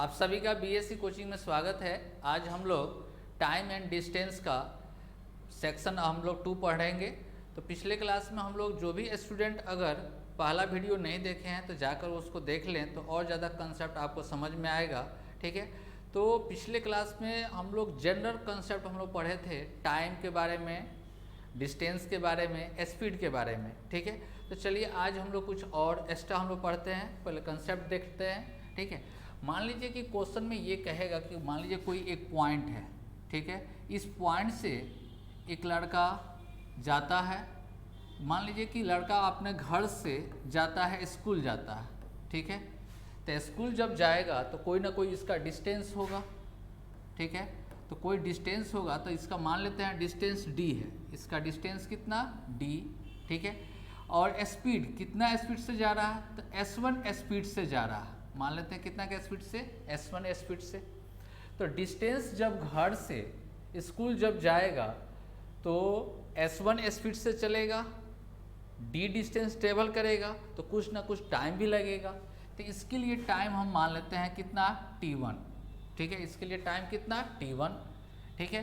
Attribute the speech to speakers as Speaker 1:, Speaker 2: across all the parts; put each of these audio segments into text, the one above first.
Speaker 1: आप सभी का बीएससी कोचिंग में स्वागत है। आज हम लोग टाइम एंड डिस्टेंस का सेक्शन हम लोग 2 पढ़ेंगे। तो पिछले क्लास में हम लोग जो भी स्टूडेंट अगर पहला वीडियो नहीं देखे हैं तो जाकर उसको देख लें तो और ज़्यादा कंसेप्ट आपको समझ में आएगा। ठीक है, तो पिछले क्लास में हम लोग जनरल कंसेप्ट हम लोग पढ़े थे, टाइम के बारे में, डिस्टेंस के बारे में, स्पीड के बारे में। ठीक है, तो चलिए आज हम लोग कुछ और एक्स्ट्रा हम लोग पढ़ते हैं। पहले कंसेप्ट देखते हैं। ठीक है, मान लीजिए कि क्वेश्चन में ये कहेगा कि मान लीजिए कोई एक पॉइंट है। ठीक है, इस पॉइंट से एक लड़का जाता है। मान लीजिए कि लड़का अपने घर से जाता है, स्कूल जाता है। ठीक है, तो स्कूल जब जाएगा तो कोई ना कोई इसका डिस्टेंस होगा। ठीक है, तो कोई डिस्टेंस होगा तो इसका मान लेते हैं डिस्टेंस d है। इसका डिस्टेंस कितना d। ठीक है, और स्पीड कितना स्पीड से जा रहा है तो s1 स्पीड से जा रहा है। मान लेते हैं कितना का स्पीड से, s1 स्पीड से। तो डिस्टेंस जब घर से स्कूल जब जाएगा तो s1 स्पीड से चलेगा, d डिस्टेंस ट्रेवल करेगा तो कुछ ना कुछ टाइम भी लगेगा। तो इसके लिए टाइम हम मान लेते हैं कितना t1। ठीक है, इसके लिए टाइम कितना t1। ठीक है,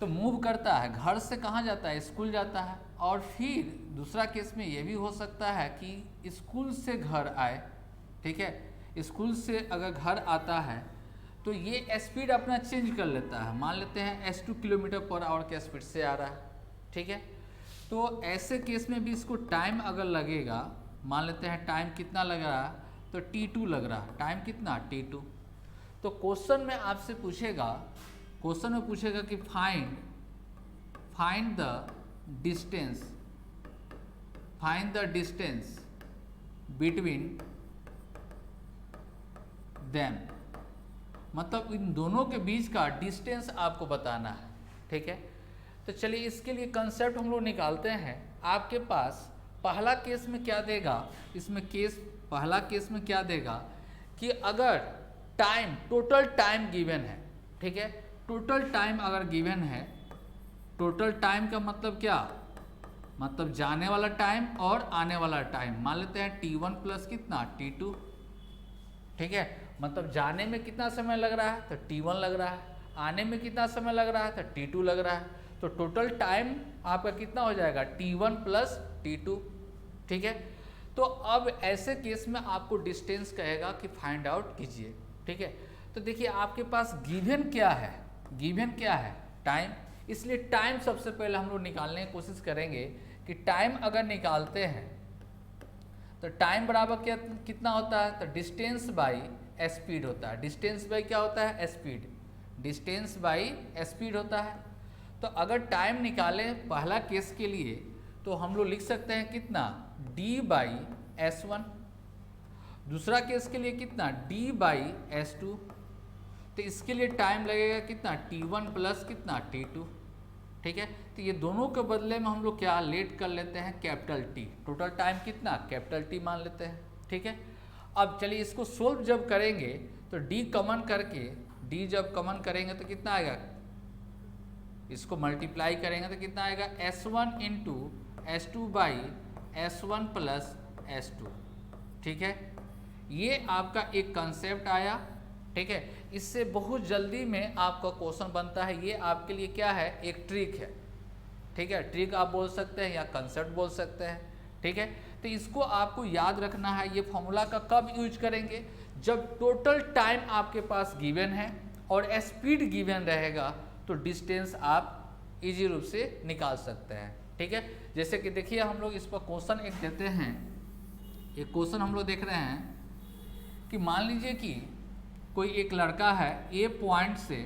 Speaker 1: तो मूव करता है, घर से कहाँ जाता है, स्कूल जाता है। और फिर दूसरा केस में ये भी हो सकता है कि स्कूल से घर आए। ठीक है, स्कूल से अगर घर आता है तो ये स्पीड अपना चेंज कर लेता है। मान लेते हैं s2 किलोमीटर पर आवर के स्पीड से आ रहा है। ठीक है, तो ऐसे केस में भी इसको टाइम अगर लगेगा, मान लेते हैं टाइम कितना लग रहा है तो t2 लग रहा है। टाइम कितना t2। तो क्वेश्चन में आपसे पूछेगा, क्वेश्चन में पूछेगा कि find the distance between them, मतलब इन दोनों के बीच का डिस्टेंस आपको बताना है। ठीक है, तो चलिए इसके लिए कंसेप्ट हम लोग निकालते हैं। आपके पास पहला केस में क्या देगा, इसमें पहला केस में क्या देगा कि अगर टाइम, टोटल टाइम गिवन है। ठीक है, टोटल टाइम अगर गिवन है, टोटल टाइम का मतलब क्या, मतलब जाने वाला टाइम और आने वाला टाइम। मान लेते हैं t1 प्लस कितना t2। ठीक है, मतलब जाने में कितना समय लग रहा है तो t1 लग रहा है, आने में कितना समय लग रहा है तो t2 लग रहा है। तो टोटल टाइम आपका कितना हो जाएगा t1 प्लस t2। ठीक है, तो अब ऐसे केस में आपको डिस्टेंस कहेगा कि फाइंड आउट कीजिए। ठीक है, तो देखिए आपके पास गिवन क्या है, टाइम। इसलिए टाइम सबसे पहले हम लोग निकालने की कोशिश करेंगे कि टाइम अगर निकालते हैं तो टाइम बराबर क्या कितना होता है तो डिस्टेंस बाई स्पीड होता है। डिस्टेंस बाई क्या होता है, स्पीड। डिस्टेंस बाई स्पीड होता है। तो अगर टाइम निकालें पहला केस के लिए तो हम लोग लिख सकते हैं कितना d बाई s1। दूसरा केस के लिए कितना d बाई s2। तो इसके लिए टाइम लगेगा कितना t1 प्लस कितना t2। ठीक है, तो ये दोनों के बदले में हम लोग क्या लेट कर लेते हैं कैपिटल T। टोटल टाइम कितना कैपिटल T मान लेते हैं। ठीक है, अब चलिए इसको सोल्व जब करेंगे तो d कॉमन करके, d जब कॉमन करेंगे तो कितना आएगा, इसको मल्टीप्लाई करेंगे तो कितना आएगा s1 into s2 by s1 plus s2। ठीक है, ये आपका एक कंसेप्ट आया। ठीक है, इससे बहुत जल्दी में आपका क्वेश्चन बनता है। ये आपके लिए क्या है, एक ट्रिक है। ठीक है, ट्रिक आप बोल सकते हैं या कंसेप्ट बोल सकते हैं। ठीक है, तो इसको आपको याद रखना है। ये फॉर्मूला का कब यूज करेंगे, जब टोटल टाइम आपके पास गिवन है और स्पीड गिवन रहेगा तो डिस्टेंस आप इजी रूप से निकाल सकते हैं। ठीक है, जैसे कि देखिए हम लोग इस पर क्वेश्चन एक देते हैं। एक क्वेश्चन हम लोग देख रहे हैं कि मान लीजिए कि कोई एक लड़का है, ए पॉइंट से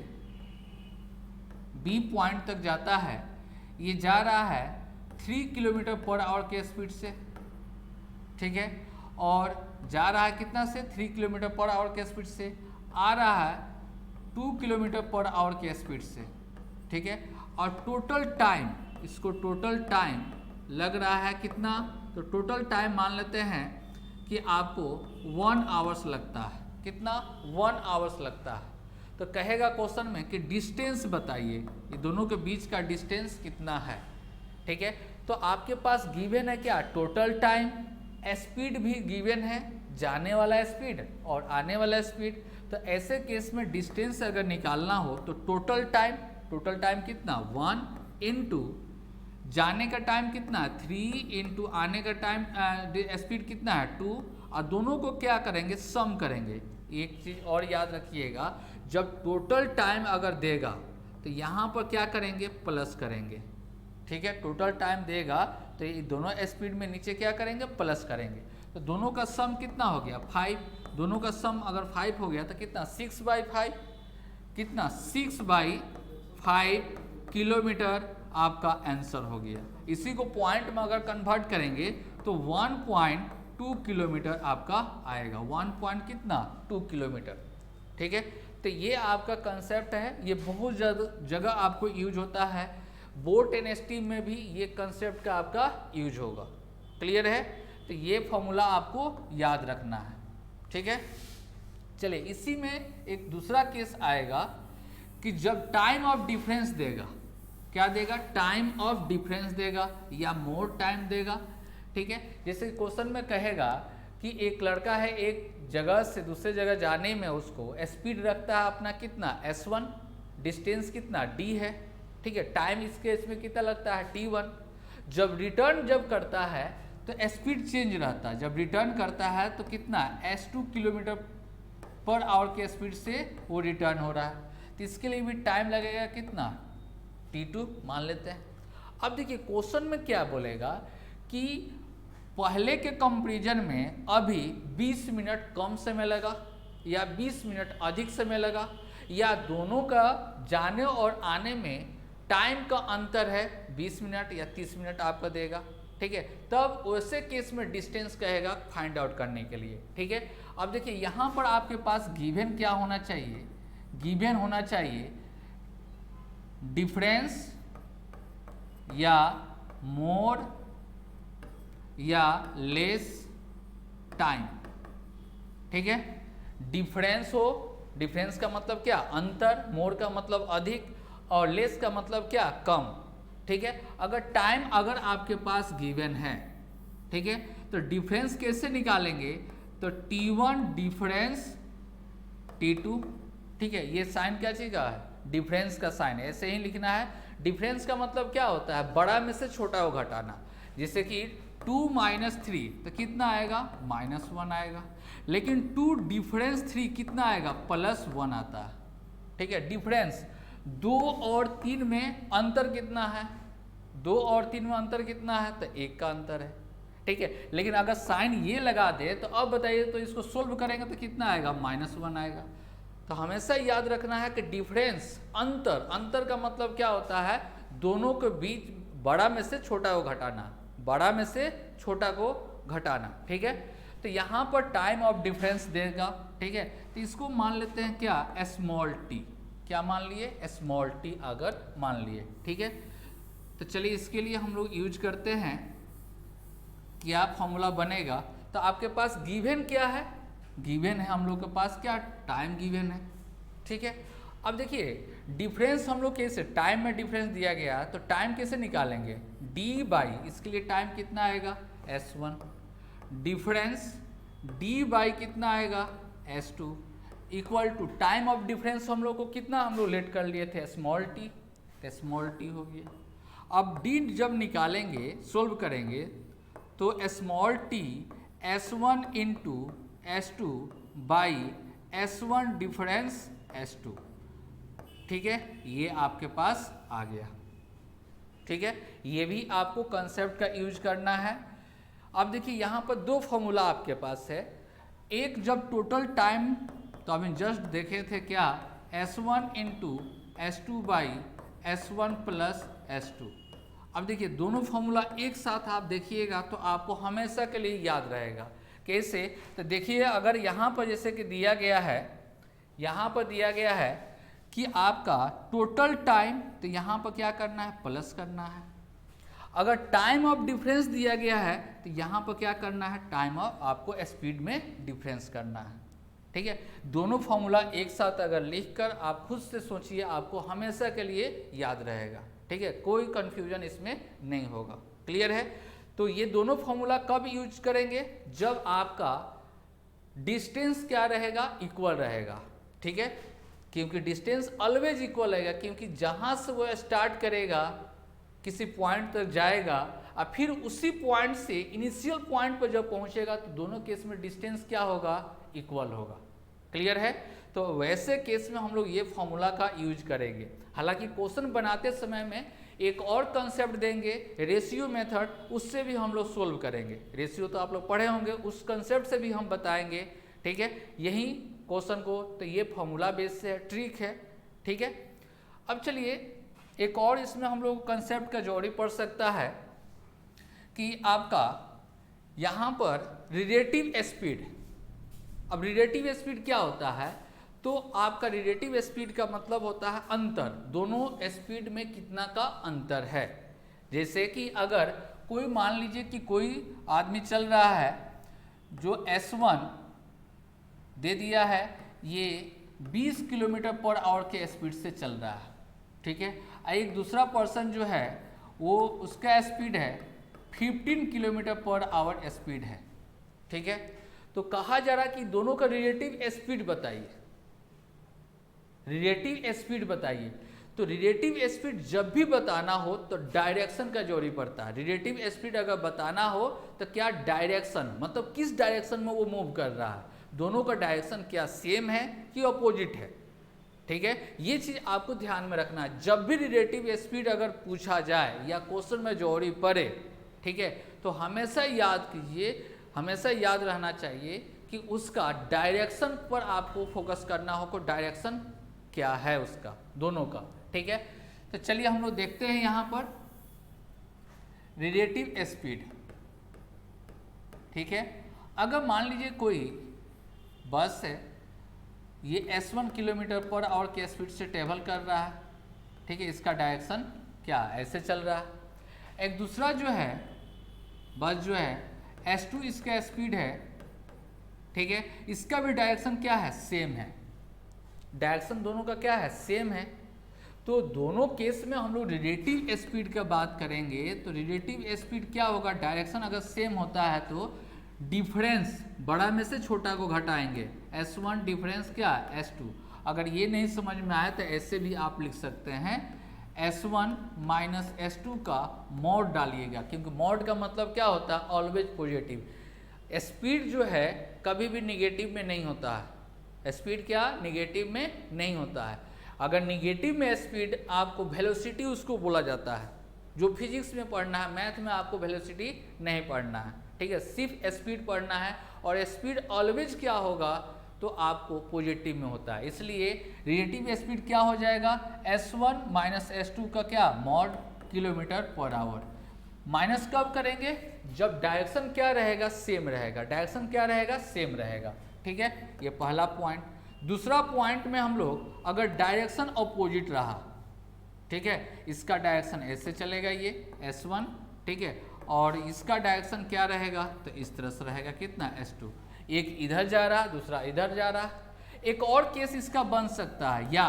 Speaker 1: बी पॉइंट तक जाता है। ये जा रहा है 3 किलोमीटर पर आवर के स्पीड से। ठीक है, और जा रहा है कितना से 3 किलोमीटर पर आवर के स्पीड से, आ रहा है 2 किलोमीटर पर आवर के स्पीड से। ठीक है, और टोटल टाइम, इसको टोटल टाइम लग रहा है कितना, तो टोटल टाइम मान लेते हैं कि आपको 1 आवर्स लगता है। कितना 1 आवर्स लगता है। तो कहेगा क्वेश्चन में कि डिस्टेंस बताइए, ये दोनों के बीच का डिस्टेंस कितना है। ठीक है, तो आपके पास गिवन है क्या, टोटल टाइम, स्पीड भी गिवन है, जाने वाला स्पीड और आने वाला स्पीड। तो ऐसे केस में डिस्टेंस अगर निकालना हो तो टोटल टाइम कितना 1 इंटू जाने का टाइम कितना 3 इंटू आने का टाइम स्पीड कितना है 2, और दोनों को क्या करेंगे सम करेंगे। एक चीज और याद रखिएगा, जब टोटल टाइम अगर देगा तो यहाँ पर क्या करेंगे प्लस करेंगे, ठीक है। टोटल टाइम देगा तो ये दोनों स्पीड में नीचे क्या करेंगे प्लस करेंगे, तो दोनों का सम कितना हो गया 5। दोनों का सम अगर 5 हो गया तो कितना 6/5, कितना 6/5 किलोमीटर आपका आंसर हो गया। इसी को पॉइंट में अगर कन्वर्ट करेंगे तो 1.2 किलोमीटर आपका आएगा, 1.2 किलोमीटर, ठीक है। तो ये आपका कंसेप्ट है, ये बहुत जगह आपको यूज होता है, बोट एंड स्टीम में भी ये कंसेप्ट का आपका यूज होगा। क्लियर है? तो ये फॉर्मूला आपको याद रखना है, ठीक है। चलिए इसी में एक दूसरा केस आएगा कि जब टाइम ऑफ डिफरेंस देगा, क्या देगा टाइम ऑफ डिफरेंस देगा या मोर टाइम देगा, ठीक है। जैसे क्वेश्चन में कहेगा कि एक लड़का है एक जगह से दूसरे जगह जाने में उसको स्पीड रखता है अपना कितना s1, डिस्टेंस कितना d है, ठीक है। टाइम इसके इसमें कितना लगता है t1। जब रिटर्न जब करता है तो स्पीड चेंज रहता है, जब रिटर्न करता है तो कितना s2 किलोमीटर पर आवर के स्पीड से वो रिटर्न हो रहा है, तो इसके लिए भी टाइम लगेगा कितना t2 मान लेते हैं। अब देखिए क्वेश्चन में क्या बोलेगा कि पहले के कंपैरिजन में अभी 20 मिनट कम समय लगा या 20 मिनट अधिक समय लगा, या दोनों का जाने और आने में टाइम का अंतर है 20 मिनट या 30 मिनट आपका देगा, ठीक है। तब वैसे केस में डिस्टेंस कहेगा फाइंड आउट करने के लिए, ठीक है। अब देखिए यहाँ पर आपके पास गिवन क्या होना चाहिए, गिवन होना चाहिए डिफरेंस या मोर या लेस टाइम, ठीक है। डिफरेंस हो, डिफरेंस का मतलब क्या अंतर, मोर का मतलब अधिक, और लेस का मतलब क्या कम, ठीक है। अगर टाइम अगर आपके पास गिवन है, ठीक है, तो डिफरेंस कैसे निकालेंगे, तो t1 डिफरेंस t2, ठीक है। ये साइन क्या चीज का है डिफरेंस का साइन, ऐसे ही लिखना है। डिफरेंस का मतलब क्या होता है बड़ा में से छोटा को घटाना, जैसे कि 2 - 3 तो कितना आएगा -1 आएगा, लेकिन 2 डिफरेंस 3 कितना आएगा +1 आता है, ठीक है। डिफरेंस 2 और 3 में अंतर कितना है, 2 और 3 में अंतर कितना है, तो 1 का अंतर है, ठीक है। लेकिन अगर साइन ये लगा दे तो अब बताइए तो इसको सोल्व करेंगे तो कितना आएगा -1 आएगा। तो हमेशा याद रखना है कि डिफरेंस अंतर, अंतर का मतलब क्या होता है दोनों के बीच बड़ा में से छोटा को घटाना, बड़ा में से छोटा को घटाना, ठीक है। तो यहाँ पर टाइम ऑफ डिफरेंस देगा, ठीक है। तो इसको मान लेते हैं क्या स्मॉल टी, क्या मान लिए स्मॉल टी अगर मान लिए, ठीक है। तो चलिए इसके लिए हम लोग यूज करते हैं, क्या फॉर्मूला बनेगा। तो आपके पास गिवन क्या है, गिवन है हम लोग के पास क्या टाइम गिवन है, ठीक है। अब देखिए डिफरेंस हम लोग कैसे, टाइम में डिफरेंस दिया गया तो टाइम कैसे निकालेंगे d/, इसके लिए टाइम कितना आएगा s1, डिफरेंस d/ कितना आएगा s2 equal to time of difference हम लोग को कितना हम लोग लेट कर लिए थे स्मॉल टी, तो स्मॉल टी हो गया। अब d जब निकालेंगे सोल्व करेंगे तो small T s1 into s2 by s1 difference s2, ठीक है। ये आपके पास आ गया, ठीक है। ये भी आपको कंसेप्ट का यूज करना है। अब देखिए यहाँ पर दो फॉर्मूला आपके पास है, एक जब टोटल टाइम, तो अभी जस्ट देखे थे क्या s1 into s2 by s1 plus s2। अब देखिए दोनों फॉर्मूला एक साथ आप देखिएगा तो आपको हमेशा के लिए याद रहेगा। कैसे, तो देखिए अगर यहाँ पर जैसे कि दिया गया है, यहाँ पर दिया गया है कि आपका टोटल टाइम, तो यहाँ पर क्या करना है प्लस करना है। अगर टाइम ऑफ डिफरेंस दिया गया है तो यहाँ पर क्या करना है टाइम ऑफ आपको स्पीड में डिफरेंस करना है, ठीक है। दोनों फॉर्मूला एक साथ अगर लिखकर आप खुद से सोचिए आपको हमेशा के लिए याद रहेगा, ठीक है। कोई कंफ्यूजन इसमें नहीं होगा, क्लियर है। तो ये दोनों फॉर्मूला कब यूज करेंगे, जब आपका डिस्टेंस क्या रहेगा इक्वल रहेगा, ठीक है, क्योंकि डिस्टेंस ऑलवेज इक्वल रहेगा, क्योंकि जहाँ से वो स्टार्ट करेगा किसी पॉइंट तक जाएगा और फिर उसी पॉइंट से इनिशियल पॉइंट पर जब पहुँचेगा तो दोनों केस में डिस्टेंस क्या होगा, इक्वल होगा। क्लियर है? तो वैसे केस में हम लोग ये फॉर्मूला का यूज करेंगे। हालांकि क्वेश्चन बनाते समय में एक और कंसेप्ट देंगे रेशियो मेथड, उससे भी हम लोग सोल्व करेंगे। रेशियो तो आप लोग पढ़े होंगे, उस कंसेप्ट से भी हम बताएंगे। ठीक है, यही क्वेश्चन को तो ये फॉर्मूला बेस से है, ट्रिक है। ठीक है, अब चलिए एक और इसमें हम लोग कंसेप्ट का जोड़ी पड़ सकता है कि आपका यहाँ पर रिलेटिव स्पीड। अब रिलेटिव स्पीड क्या होता है, तो आपका रिलेटिव स्पीड का मतलब होता है अंतर, दोनों स्पीड में कितना का अंतर है। जैसे कि अगर कोई मान लीजिए कि कोई आदमी चल रहा है जो S1 दे दिया है, ये 20 किलोमीटर पर आवर के स्पीड से चल रहा है। ठीक है, एक दूसरा पर्सन जो है वो उसका स्पीड है 15 किलोमीटर पर आवर स्पीड है। ठीक है, तो कहा जा रहा है कि दोनों का रिलेटिव स्पीड बताइए, रिलेटिव स्पीड बताइए। तो रिलेटिव स्पीड जब भी बताना हो तो डायरेक्शन का जोड़ी पड़ता है। रिलेटिव स्पीड अगर बताना हो तो क्या डायरेक्शन, मतलब किस डायरेक्शन में वो मूव कर रहा है, दोनों का डायरेक्शन क्या सेम है कि अपोजिट है। ठीक है, ये चीज आपको ध्यान में रखना है। जब भी रिलेटिव स्पीड अगर पूछा जाए या क्वेश्चन में जोड़ी पड़े, ठीक है, तो हमेशा याद कीजिए, हमेशा याद रहना चाहिए कि उसका डायरेक्शन पर आपको फोकस करना हो, डायरेक्शन क्या है उसका, दोनों का। ठीक है, तो चलिए हम लोग देखते हैं यहाँ पर रिलेटिव स्पीड। ठीक है, अगर मान लीजिए कोई बस है, ये S1 किलोमीटर पर आवर के स्पीड से ट्रेवल कर रहा है। ठीक है, इसका डायरेक्शन क्या, ऐसे चल रहा है। एक दूसरा जो है बस जो है S2 इसका स्पीड है। ठीक है, इसका भी डायरेक्शन क्या है, सेम है। डायरेक्शन दोनों का क्या है, सेम है। तो दोनों केस में हम लोग रिलेटिव स्पीड का बात करेंगे तो रिलेटिव स्पीड क्या होगा, डायरेक्शन अगर सेम होता है तो डिफरेंस बड़ा में से छोटा को घटाएंगे, S1 डिफरेंस क्या, S2। अगर ये नहीं समझ में आया तो ऐसे भी आप लिख सकते हैं S1 माइनस S2 का मॉड डालिएगा, क्योंकि मॉड का मतलब क्या होता है, ऑलवेज पॉजिटिव। स्पीड जो है कभी भी निगेटिव में नहीं होता है, स्पीड क्या निगेटिव में नहीं होता है। अगर निगेटिव में स्पीड, आपको वेलोसिटी उसको बोला जाता है। जो फिजिक्स में पढ़ना है, मैथ में आपको वेलोसिटी नहीं पढ़ना है। ठीक है, सिर्फ स्पीड पढ़ना है, और स्पीड ऑलवेज क्या होगा, तो आपको पॉजिटिव में होता है। इसलिए रिलेटिव स्पीड क्या हो जाएगा, S1 माइनस S2 का क्या, mod kilometre per hour. Minus कब करेंगे, जब डायरेक्शन क्या रहेगा, सेम रहेगा। डायरेक्शन क्या रहेगा, सेम रहेगा। ठीक है, ये पहला पॉइंट। दूसरा पॉइंट में हम लोग अगर डायरेक्शन अपोजिट रहा, ठीक है, इसका डायरेक्शन ऐसे चलेगा, ये S1, ठीक है, और इसका डायरेक्शन क्या रहेगा, तो इस तरह से रहेगा, कितना, S2। एक इधर जा रहा, दूसरा इधर जा रहा। एक और केस इसका बन सकता है, या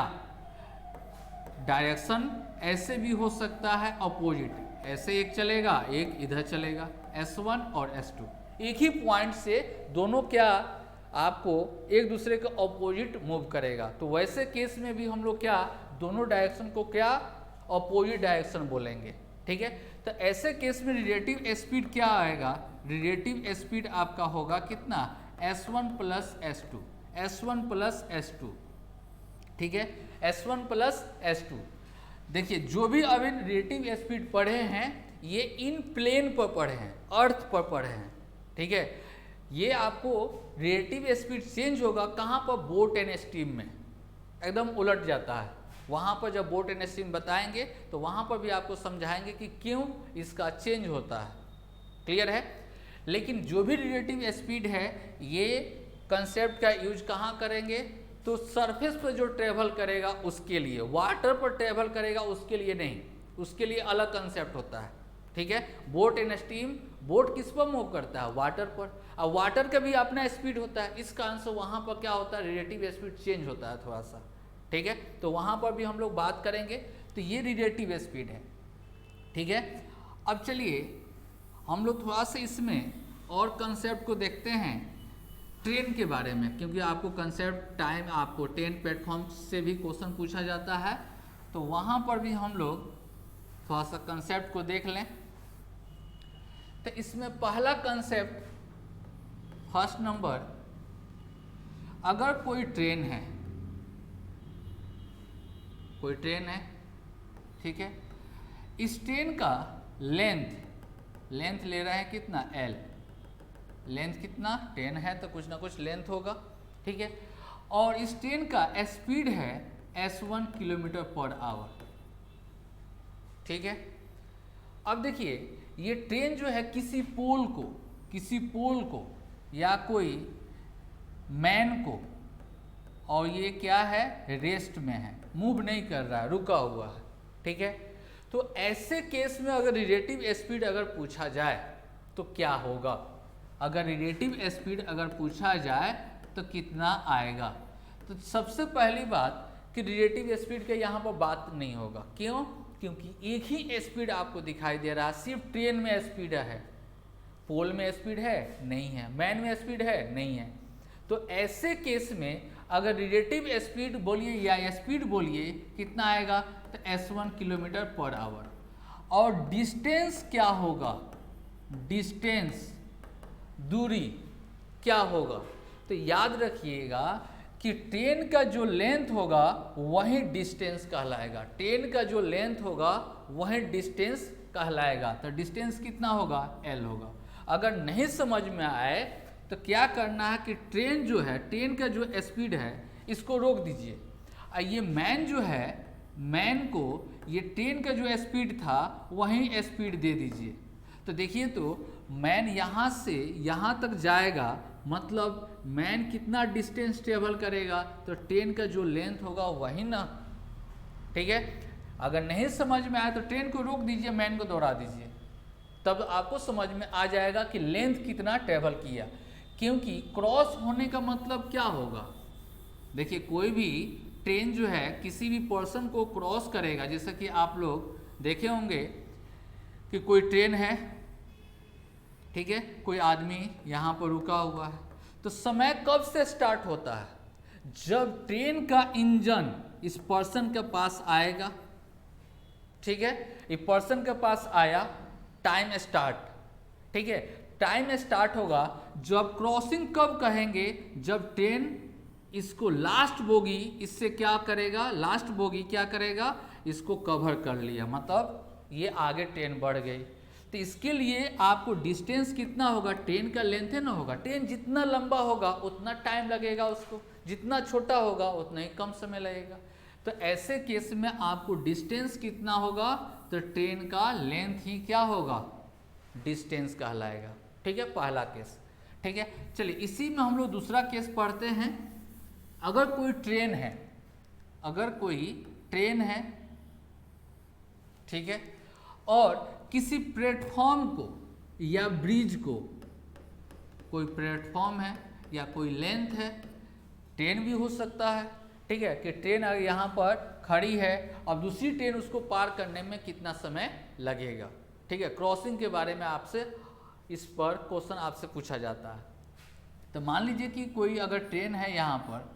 Speaker 1: डायरेक्शन ऐसे भी हो सकता है अपोजिट, ऐसे एक चलेगा, एक इधर चलेगा, S1 और S2 एक ही पॉइंट से दोनों क्या आपको एक दूसरे के अपोजिट मूव करेगा। तो वैसे केस में भी हम लोग क्या, दोनों डायरेक्शन को क्या, अपोजिट डायरेक्शन बोलेंगे। ठीक है, तो ऐसे केस में रिलेटिव स्पीड क्या आएगा, रिलेटिव स्पीड आपका होगा कितना, S1 plus S2, S1 plus S2। ठीक है, S1 प्लस S2। देखिए जो भी अभी रिलेटिव स्पीड पढ़े हैं ये इन प्लेन पर पढ़े हैं, अर्थ पर पढ़े हैं। ठीक है, ये आपको रिलेटिव स्पीड चेंज होगा कहाँ पर, बोट एंड स्टीम में एकदम उलट जाता है। वहाँ पर जब बोट एंड स्टीम बताएंगे तो वहाँ पर भी आपको समझाएंगे कि क्यों इसका चेंज होता है। क्लियर है? लेकिन जो भी रिलेटिव स्पीड है ये कंसेप्ट का यूज कहाँ करेंगे, तो सरफेस पर जो ट्रेवल करेगा उसके लिए, वाटर पर ट्रेवल करेगा उसके लिए नहीं, उसके लिए अलग कंसेप्ट होता है। ठीक है, बोट एंड स्टीम, बोट किस पर मूव करता है, वाटर पर, और वाटर का भी अपना स्पीड होता है, इस कारण से वहाँ पर क्या होता है, रिलेटिव स्पीड चेंज होता है थोड़ा सा। ठीक है, तो वहाँ पर भी हम लोग बात करेंगे। तो ये रिलेटिव स्पीड है। ठीक है, अब चलिए हम लोग थोड़ा सा इसमें और कंसेप्ट को देखते हैं ट्रेन के बारे में, क्योंकि आपको कंसेप्ट टाइम आपको ट्रेन प्लेटफॉर्म से भी क्वेश्चन पूछा जाता है, तो वहाँ पर भी हम लोग थोड़ा सा कंसेप्ट को देख लें। तो इसमें पहला कंसेप्ट, फर्स्ट नंबर, अगर कोई ट्रेन है, कोई ट्रेन है, ठीक है, इस ट्रेन का लेंथ ले रहा है कितना, L, लेंथ कितना 10 है, तो कुछ ना कुछ लेंथ होगा, ठीक है, और इस ट्रेन का स्पीड है S1 किलोमीटर पर आवर, ठीक है। अब देखिए ये ट्रेन जो है किसी पोल को या कोई मैन को, और ये क्या है, रेस्ट में है, मूव नहीं कर रहा है, रुका हुआ है, ठीक है। तो ऐसे केस में अगर रिलेटिव स्पीड अगर पूछा जाए तो क्या होगा, अगर रिलेटिव स्पीड अगर पूछा जाए तो कितना आएगा। तो सबसे पहली बात कि रिलेटिव स्पीड का यहाँ पर बात नहीं होगा, क्यों, क्योंकि एक ही स्पीड आपको दिखाई दे रहा है, सिर्फ ट्रेन में स्पीड है, पोल में स्पीड है नहीं है, मैन में स्पीड है नहीं है। तो ऐसे केस में अगर रिलेटिव स्पीड बोलिए या स्पीड बोलिए कितना आएगा, तो S1 किलोमीटर पर आवर। और डिस्टेंस क्या होगा, डिस्टेंस दूरी क्या होगा, तो याद रखिएगा कि ट्रेन का जो लेंथ होगा वही डिस्टेंस कहलाएगा, ट्रेन का जो लेंथ होगा वही डिस्टेंस कहलाएगा। तो डिस्टेंस कितना होगा, L होगा। अगर नहीं समझ में आए तो क्या करना है कि ट्रेन जो है, ट्रेन का जो स्पीड है इसको रोक दीजिए, और ये मैन जो है, मैन को ये ट्रेन का जो स्पीड था वही स्पीड दे दीजिए। तो देखिए, तो मैन यहाँ से यहाँ तक जाएगा, मतलब मैन कितना डिस्टेंस ट्रेवल करेगा, तो ट्रेन का जो लेंथ होगा वही ना, ठीक है। अगर नहीं समझ में आए तो ट्रेन को रोक दीजिए, मैन को दौड़ा दीजिए, तब आपको समझ में आ जाएगा कि लेंथ कितना ट्रेवल किया। क्योंकि क्रॉस होने का मतलब क्या होगा, देखिए कोई भी ट्रेन जो है किसी भी पर्सन को क्रॉस करेगा, जैसे कि आप लोग देखे होंगे कि कोई ट्रेन है, ठीक है, कोई आदमी यहाँ पर रुका हुआ है, तो समय कब से स्टार्ट होता है, जब ट्रेन का इंजन इस पर्सन के पास आएगा, ठीक है, ये पर्सन के पास आया, टाइम स्टार्ट, ठीक है, टाइम स्टार्ट होगा जब क्रॉसिंग कब कहेंगे, जब ट्रेन इसको लास्ट बोगी इससे क्या करेगा, लास्ट बोगी क्या करेगा, इसको कवर कर लिया, मतलब ये आगे ट्रेन बढ़ गई। तो इसके लिए आपको डिस्टेंस कितना होगा, ट्रेन का लेंथ है ना होगा, ट्रेन जितना लंबा होगा उतना टाइम लगेगा उसको, जितना छोटा होगा उतना ही कम समय लगेगा। तो ऐसे केस में आपको डिस्टेंस कितना होगा, तो ट्रेन का लेंथ ही क्या होगा, डिस्टेंस कहलाएगा, ठीक है, पहला केस, ठीक है। चलिए इसी में हम लोग दूसरा केस पढ़ते हैं। अगर कोई ट्रेन है, अगर कोई ट्रेन है, ठीक है, और किसी प्लेटफॉर्म को या ब्रिज को, कोई प्लेटफॉर्म है या कोई लेंथ है, ट्रेन भी हो सकता है, ठीक है, कि ट्रेन अगर यहाँ पर खड़ी है और दूसरी ट्रेन उसको पार करने में कितना समय लगेगा, ठीक है, क्रॉसिंग के बारे में आपसे इस पर क्वेश्चन आपसे पूछा जाता है। तो मान लीजिए कि कोई अगर ट्रेन है यहाँ पर,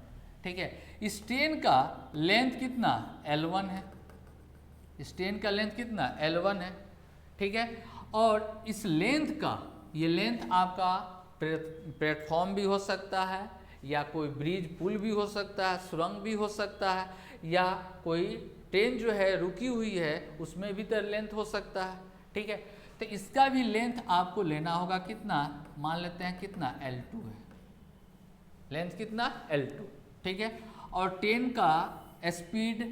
Speaker 1: ठीक है, इस ट्रेन का लेंथ कितना L1 है, इस ट्रेन का लेंथ कितना L1 है, ठीक है, और इस लेंथ का, ये लेंथ आपका प्लेटफॉर्म भी हो सकता है, या कोई ब्रिज पुल भी हो सकता है, सुरंग भी हो सकता है, या कोई ट्रेन जो है रुकी हुई है उसमें भी तो लेंथ हो सकता है, ठीक है। तो इसका भी लेंथ आपको लेना होगा कितना, मान लेते हैं कितना L2 है, लेंथ कितना L2, ठीक है, और ट्रेन का स्पीड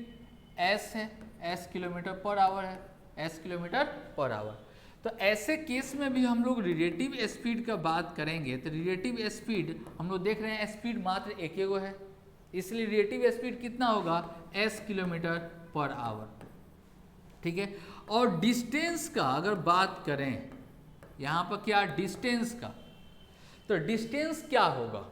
Speaker 1: S है, S किलोमीटर पर आवर है, S किलोमीटर पर आवर। तो ऐसे केस में भी हम लोग रिलेटिव स्पीड का बात करेंगे। तो रिलेटिव स्पीड हम लोग देख रहे हैं, स्पीड मात्र एक ही है, इसलिए रिलेटिव स्पीड कितना होगा, S किलोमीटर पर आवर, ठीक है। और डिस्टेंस का अगर बात करें, यहाँ पर क्या डिस्टेंस का, तो डिस्टेंस क्या होगा,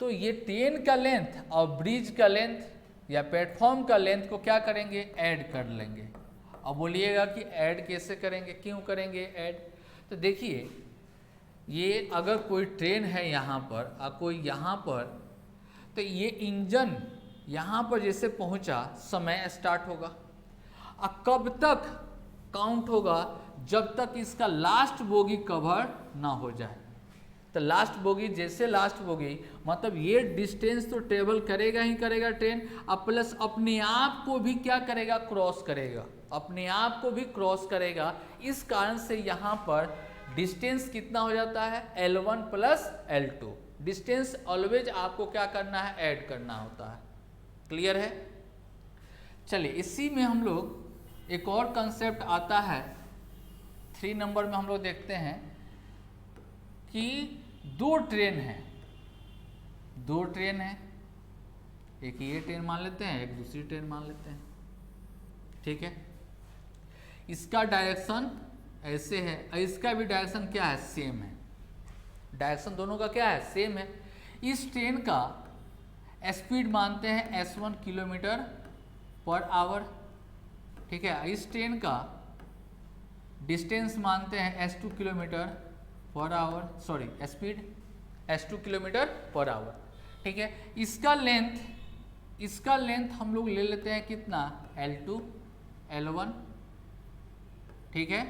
Speaker 1: तो ये ट्रेन का लेंथ और ब्रिज का लेंथ या प्लेटफॉर्म का लेंथ को क्या करेंगे, ऐड कर लेंगे। अब बोलिएगा कि ऐड कैसे करेंगे, क्यों करेंगे ऐड, तो देखिए ये अगर कोई ट्रेन है यहाँ पर और कोई यहाँ पर, तो ये इंजन यहाँ पर जैसे पहुँचा समय स्टार्ट होगा और कब तक काउंट होगा, जब तक इसका लास्ट बोगी कवर ना हो जाए। तो लास्ट बोगी जैसे लास्ट बोगी मतलब ये डिस्टेंस तो ट्रेवल करेगा ही करेगा ट्रेन, और प्लस अपने आप को भी क्या करेगा, क्रॉस करेगा, अपने आप को भी क्रॉस करेगा। इस कारण से यहाँ पर डिस्टेंस कितना हो जाता है, L1 plus L2। Distance always आपको क्या करना है, ऐड करना होता है। क्लियर है। चलिए इसी में हम लोग एक और कंसेप्ट आता है 3 नंबर में, हम लोग देखते हैं कि दो ट्रेन है, एक ये ट्रेन मान लेते हैं, एक दूसरी ट्रेन मान लेते हैं। ठीक है, इसका डायरेक्शन ऐसे है और इसका भी डायरेक्शन क्या है, सेम है। डायरेक्शन दोनों का क्या है, सेम है। इस ट्रेन का स्पीड मानते हैं S1 किलोमीटर पर आवर। ठीक है, इस ट्रेन का डिस्टेंस मानते हैं S2 kilometre per hour, sorry speed S2 kilometre per hour. ठीक है, इसका लेंथ हम लोग ले लेते हैं कितना, L2 L1। ठीक है,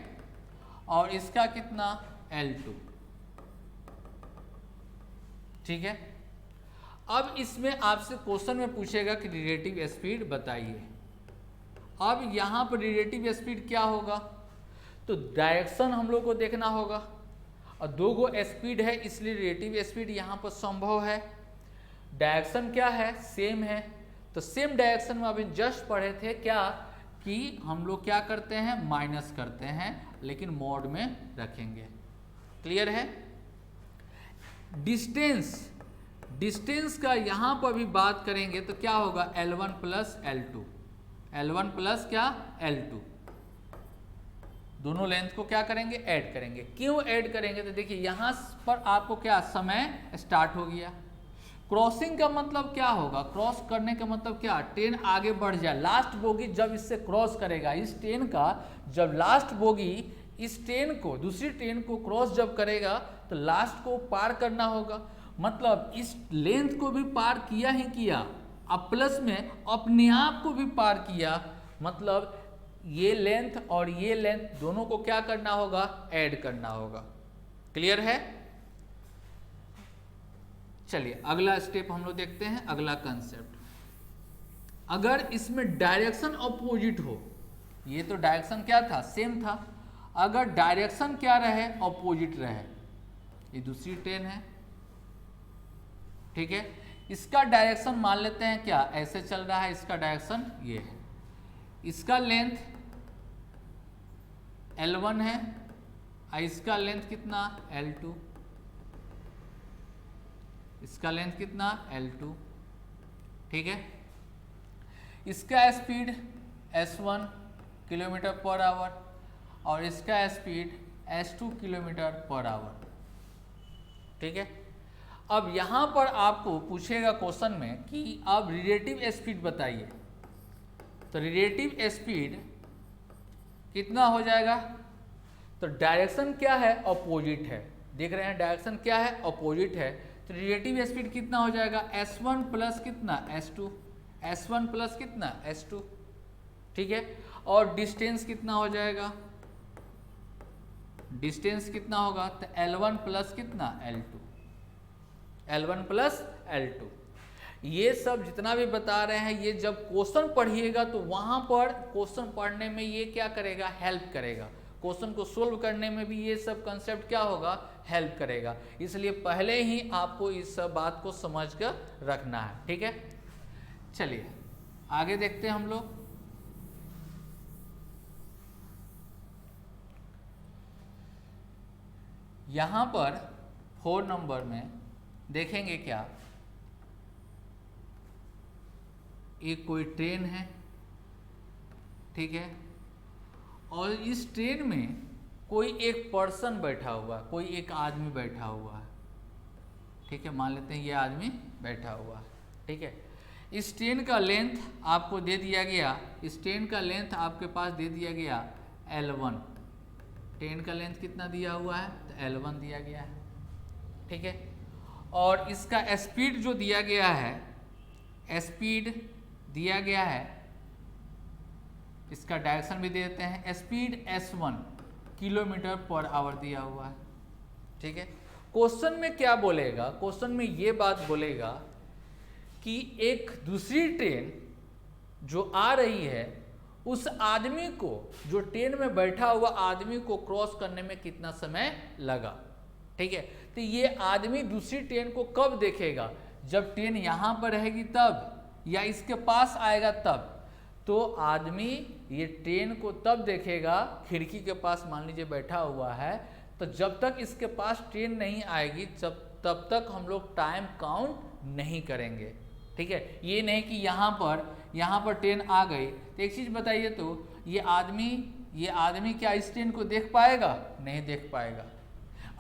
Speaker 1: और इसका कितना, L2। ठीक है, अब इसमें आपसे क्वेश्चन में पूछेगा कि रिलेटिव स्पीड बताइए। अब यहाँ पर रिलेटिव स्पीड क्या होगा, तो डायरेक्शन हम लोग को देखना होगा और दो गो स्पीड है, इसलिए रिलेटिव स्पीड यहाँ पर संभव है। डायरेक्शन क्या है, सेम है, तो सेम डायरेक्शन में अभी जस्ट पढ़े थे क्या कि हम लोग क्या करते हैं, माइनस करते हैं, लेकिन मोड में रखेंगे। क्लियर है। डिस्टेंस का यहाँ पर भी बात करेंगे तो क्या होगा, L1 plus L2, L1 plus क्या, L2। दोनों लेंथ को क्या करेंगे, ऐड करेंगे। क्यों ऐड करेंगे, तो देखिए यहाँ पर आपको क्या, समय स्टार्ट हो गया। क्रॉसिंग का मतलब क्या होगा, क्रॉस करने का मतलब क्या, ट्रेन आगे बढ़ जाए। लास्ट बोगी जब इससे क्रॉस करेगा, इस ट्रेन का जब लास्ट बोगी इस ट्रेन को, दूसरी ट्रेन को क्रॉस जब करेगा तो लास्ट को पार करना होगा। मतलब इस लेंथ को भी पार किया ही किया, अब प्लस में अपने आप को भी पार किया। मतलब ये लेंथ और ये लेंथ दोनों को क्या करना होगा, ऐड करना होगा। क्लियर है। चलिए अगला स्टेप हम लोग देखते हैं, अगला कंसेप्ट। अगर इसमें डायरेक्शन अपोजिट हो, ये तो डायरेक्शन क्या था, सेम था। अगर डायरेक्शन क्या रहे, अपोजिट रहे, ये दूसरी ट्रेन है। ठीक है, इसका डायरेक्शन मान लेते हैं क्या, ऐसे चल रहा है, इसका डायरेक्शन ये है। इसका लेंथ L1 है और इसका लेंथ कितना, L2। इसका लेंथ कितना, L2। ठीक है, इसका speed S1 kilometre per hour और इसका speed S2 kilometre per hour. ठीक है, अब यहाँ पर आपको पूछेगा क्वेश्चन में कि आप रिलेटिव स्पीड बताइए। तो रिलेटिव स्पीड कितना हो जाएगा, तो डायरेक्शन क्या है, अपोजिट है। देख रहे हैं डायरेक्शन क्या है, अपोजिट है, तो रिलेटिव स्पीड कितना हो जाएगा, S1 प्लस कितना, S2, S1 प्लस कितना, S2। ठीक है, और डिस्टेंस कितना हो जाएगा, डिस्टेंस कितना होगा, तो L1 प्लस कितना, L2, L1 प्लस L2। ये सब जितना भी बता रहे हैं, ये जब क्वेश्चन पढ़िएगा तो वहां पर क्वेश्चन पढ़ने में ये क्या करेगा, हेल्प करेगा। क्वेश्चन को सोल्व करने में भी ये सब कंसेप्ट क्या होगा, हेल्प करेगा। इसलिए पहले ही आपको इस सब बात को समझ कर रखना है। ठीक है, चलिए आगे देखते हैं हम लोग। यहां पर 4 नंबर में देखेंगे क्या, एक कोई ट्रेन है। ठीक है, और इस ट्रेन में कोई एक पर्सन बैठा हुआ है, कोई एक आदमी बैठा हुआ है। ठीक है, मान लेते हैं ये आदमी बैठा हुआ है। ठीक है, इस ट्रेन का लेंथ आपको दे दिया गया, इस ट्रेन का लेंथ आपके पास दे दिया गया L1। ट्रेन का लेंथ कितना दिया हुआ है, तो L1 दिया गया है। ठीक है। और इसका स्पीड जो दिया गया है, स्पीड दिया गया है, इसका डायरेक्शन भी दे देते हैं, speed s1 kilometre per hour दिया हुआ है, ठीक है। क्वेश्चन में क्या बोलेगा, क्वेश्चन में ये बात बोलेगा कि एक दूसरी ट्रेन जो आ रही है उस आदमी को, जो ट्रेन में बैठा हुआ आदमी को क्रॉस करने में कितना समय लगा, ठीक है। तो ये आदमी दूसरी ट्रेन को कब देखेगा, जब ट्रेन यहाँ पर रहेगी तब, या इसके पास आएगा तब। तो आदमी ये ट्रेन को तब देखेगा, खिड़की के पास मान लीजिए बैठा हुआ है, तो जब तक इसके पास ट्रेन नहीं आएगी तब तक हम लोग टाइम काउंट नहीं करेंगे, ठीक है। ये नहीं कि यहाँ पर ट्रेन आ गई, तो एक चीज़ बताइए, तो ये आदमी क्या इस ट्रेन को देख पाएगा, नहीं देख पाएगा।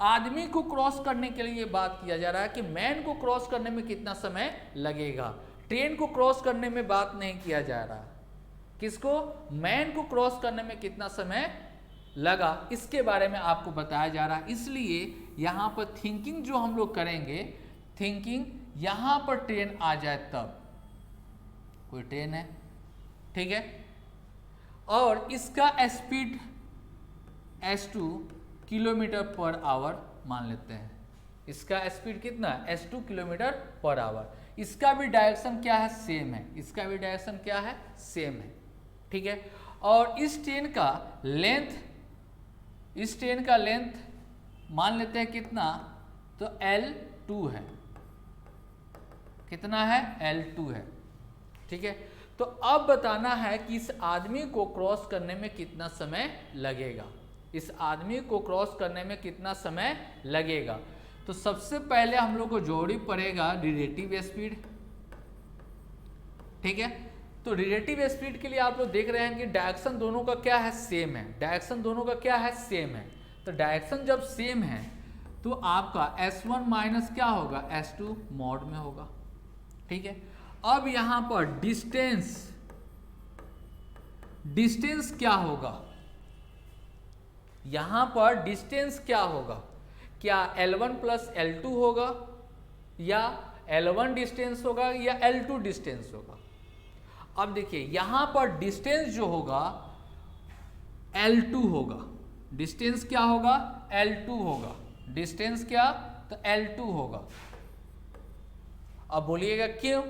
Speaker 1: आदमी को क्रॉस करने के लिए बात किया जा रहा है कि मैन को क्रॉस करने में कितना समय लगेगा, ट्रेन को क्रॉस करने में बात नहीं किया जा रहा। किसको, मैन को क्रॉस करने में कितना समय लगा, इसके बारे में आपको बताया जा रहा है। इसलिए यहाँ पर थिंकिंग जो हम लोग करेंगे, थिंकिंग यहाँ पर ट्रेन आ जाए तब, कोई ट्रेन है, ठीक है, और इसका speed s2 kilometre per hour मान लेते हैं। इसका स्पीड कितना है, s2 किलोमीटर पर आवर। इसका भी डायरेक्शन क्या है, सेम है, इसका भी डायरेक्शन क्या है, सेम है, ठीक है। और इस ट्रेन का लेंथ मान लेते हैं कितना, तो L2 है, कितना है, L2 है, ठीक है। तो अब बताना है कि इस आदमी को क्रॉस करने में कितना समय लगेगा, इस आदमी को क्रॉस करने में कितना समय लगेगा। तो सबसे पहले हम लोग को जोड़ी पड़ेगा रिलेटिव स्पीड, ठीक है। तो रिलेटिव स्पीड के लिए आप लोग देख रहे हैं कि डायरेक्शन दोनों का क्या है, सेम है, डायरेक्शन दोनों का क्या है, सेम है। तो डायरेक्शन जब सेम है तो आपका s1 माइनस क्या होगा, s2 मॉड में होगा, ठीक है। अब यहां पर डिस्टेंस क्या होगा, यहां पर डिस्टेंस क्या होगा, क्या L1 प्लस L2 होगा, या L1 डिस्टेंस होगा, या L2 डिस्टेंस होगा। अब देखिए यहां पर डिस्टेंस जो होगा L2 होगा, डिस्टेंस क्या होगा, L2 होगा, डिस्टेंस क्या, तो L2 होगा। अब बोलिएगा क्यों,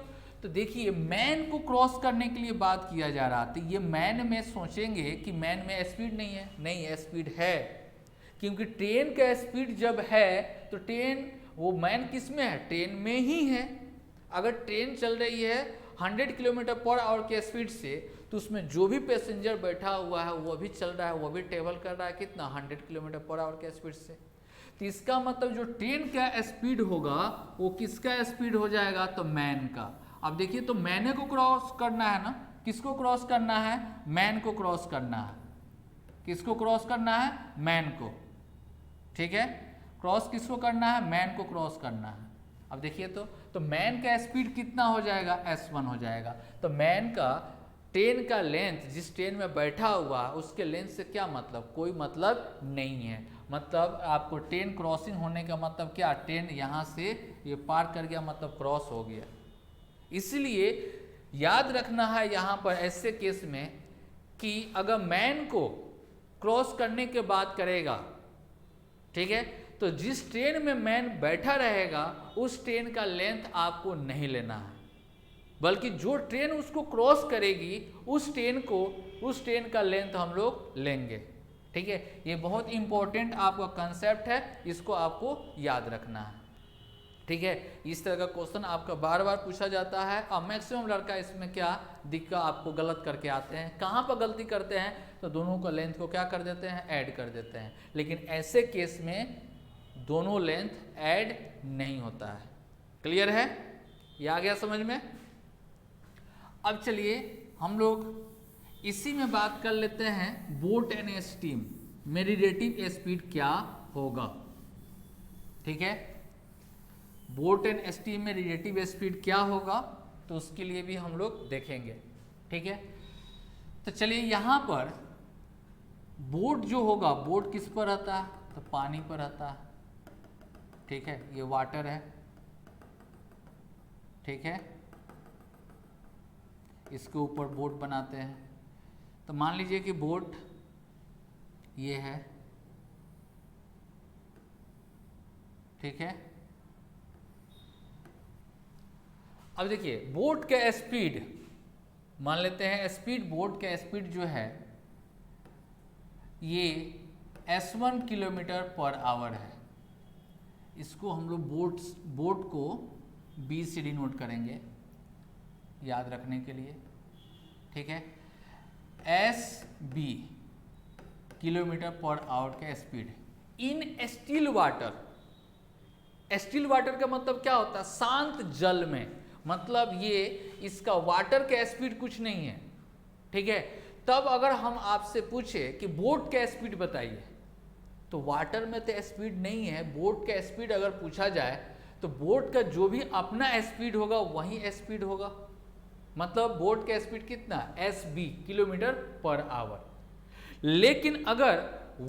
Speaker 1: तो देखिए मैन को क्रॉस करने के लिए बात किया जा रहा था। ये मैन में सोचेंगे कि मैन में स्पीड नहीं है, नहीं है, स्पीड है, क्योंकि ट्रेन का स्पीड जब है तो ट्रेन, वो मैन किस में है, ट्रेन में ही है। अगर ट्रेन चल रही है 100 किलोमीटर पर आवर के स्पीड से, तो उसमें जो भी पैसेंजर बैठा हुआ है वो भी चल रहा है, वो भी ट्रेवल कर रहा है कितना, 100 किलोमीटर पर आवर के स्पीड से। तो इसका मतलब जो ट्रेन का स्पीड होगा वो किसका स्पीड हो जाएगा, तो मैन का। अब देखिए, तो मैन को क्रॉस करना है ना, किसको क्रॉस करना है, मैन को क्रॉस करना है, किसको क्रॉस करना है, मैन को, ठीक है। क्रॉस किसको करना है, मैन को क्रॉस करना है। अब देखिए तो मैन का स्पीड कितना हो जाएगा, s1 हो जाएगा। तो मैन का ट्रेन का लेंथ, जिस ट्रेन में बैठा हुआ है उसके लेंथ से क्या मतलब, कोई मतलब नहीं है। मतलब आपको ट्रेन क्रॉसिंग होने का मतलब क्या, ट्रेन यहाँ से ये पार कर गया, मतलब क्रॉस हो गया। इसलिए याद रखना है यहाँ पर ऐसे केस में कि अगर मैन को क्रॉस करने के बाद करेगा, ठीक है, तो जिस ट्रेन में मैन बैठा रहेगा उस ट्रेन का लेंथ आपको नहीं लेना है, बल्कि जो ट्रेन उसको क्रॉस करेगी उस ट्रेन का लेंथ हम लोग लेंगे, ठीक है। ये बहुत इंपॉर्टेंट आपका कंसेप्ट है, इसको आपको याद रखना है, ठीक है। इस तरह का क्वेश्चन आपका बार बार पूछा जाता है और मैक्सिमम लड़का इसमें क्या दिक्कत आपको गलत करके आते हैं। कहाँ पर गलती करते हैं, तो दोनों का लेंथ को क्या कर देते हैं, ऐड कर देते हैं। लेकिन ऐसे केस में दोनों लेंथ ऐड नहीं होता है। क्लियर है, ये आ गया समझ में। अब चलिए हम लोग इसी में बात कर लेते हैं, बोट एंड स्टीम में रिलेटिव स्पीड क्या होगा, ठीक है। बोट एंड स्टीम में रिलेटिव स्पीड क्या होगा, तो उसके लिए भी हम लोग देखेंगे, ठीक है। तो चलिए यहाँ पर बोट जो होगा, बोट किस पर रहता है, तो पानी पर रहता है, ठीक है, ये वाटर है, ठीक है, इसके ऊपर बोट बनाते हैं। तो मान लीजिए कि बोट ये है, ठीक है। अब देखिए बोट का स्पीड, मान लेते हैं स्पीड, बोट का स्पीड जो है ये S1 किलोमीटर पर आवर है। इसको हम लोग बोट को B से डिनोट करेंगे याद रखने के लिए, ठीक है। SB किलोमीटर पर आवर का speed in still water. Still water का मतलब क्या होता है? शांत जल में, मतलब ये इसका वाटर का स्पीड कुछ नहीं है, ठीक है। तब अगर हम आपसे पूछे कि बोट का स्पीड बताइए, तो वाटर में तो स्पीड नहीं है, बोट का स्पीड अगर पूछा जाए तो बोट का जो भी अपना स्पीड होगा वही स्पीड होगा। मतलब बोट का स्पीड कितना? SB kilometre per hour. लेकिन अगर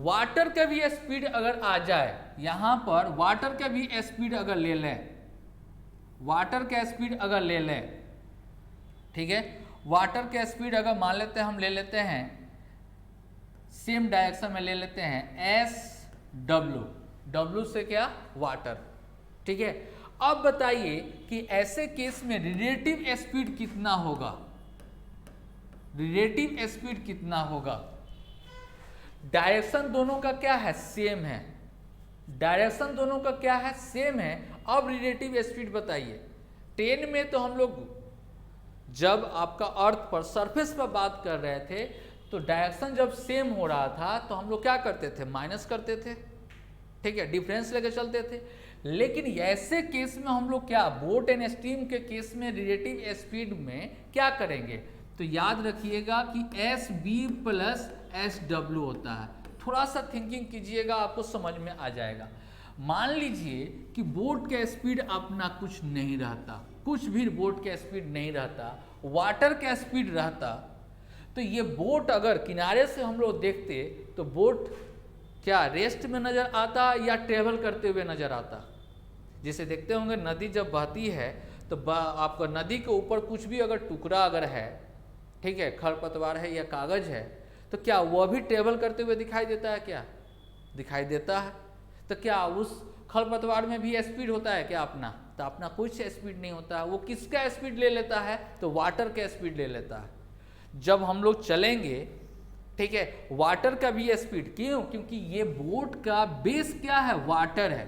Speaker 1: वाटर का भी स्पीड अगर आ जाए, यहां पर वाटर का भी स्पीड अगर ले लें, वाटर का स्पीड अगर ले लें, ठीक है, वाटर का स्पीड अगर मान लेते हैं, हम ले लेते हैं सेम डायरेक्शन में ले लेते हैं SW, W से क्या? वाटर, ठीक है। अब बताइए कि ऐसे केस में रिलेटिव स्पीड कितना होगा? रिलेटिव स्पीड कितना होगा? डायरेक्शन दोनों का क्या है? सेम है। डायरेक्शन दोनों का क्या है? सेम है। अब रिलेटिव स्पीड बताइए। 10 में तो हम लोग जब आपका अर्थ पर सरफेस पर बात कर रहे थे तो डायरेक्शन जब सेम हो रहा था तो हम लोग क्या करते थे? माइनस करते थे, ठीक है, डिफरेंस लेकर चलते थे। लेकिन ऐसे केस में हम लोग क्या, बोट एंड स्टीम के केस में रिलेटिव स्पीड में क्या करेंगे? तो याद रखिएगा कि SB प्लस SW होता है। थोड़ा सा थिंकिंग कीजिएगा, आपको समझ में आ जाएगा। मान लीजिए कि बोट का स्पीड अपना कुछ नहीं रहता, कुछ भी बोट का स्पीड नहीं रहता, वाटर का स्पीड रहता, तो ये बोट अगर किनारे से हम लोग देखते तो बोट क्या रेस्ट में नजर आता या ट्रेवल करते हुए नजर आता? जैसे देखते होंगे नदी जब बहती है तो आपका नदी के ऊपर कुछ भी अगर टुकड़ा अगर है, ठीक है, खरपतवार है या कागज है, तो क्या वह भी ट्रेवल करते हुए दिखाई देता है? क्या दिखाई देता है? तो क्या उस खरपतवार में भी स्पीड होता है क्या अपना? तो अपना कुछ स्पीड नहीं होता है। वो किसका स्पीड ले लेता है? तो वाटर का स्पीड ले लेता है। जब हम लोग चलेंगे, ठीक है, वाटर का भी स्पीड, क्यों? क्योंकि ये बोट का बेस क्या है? वाटर है।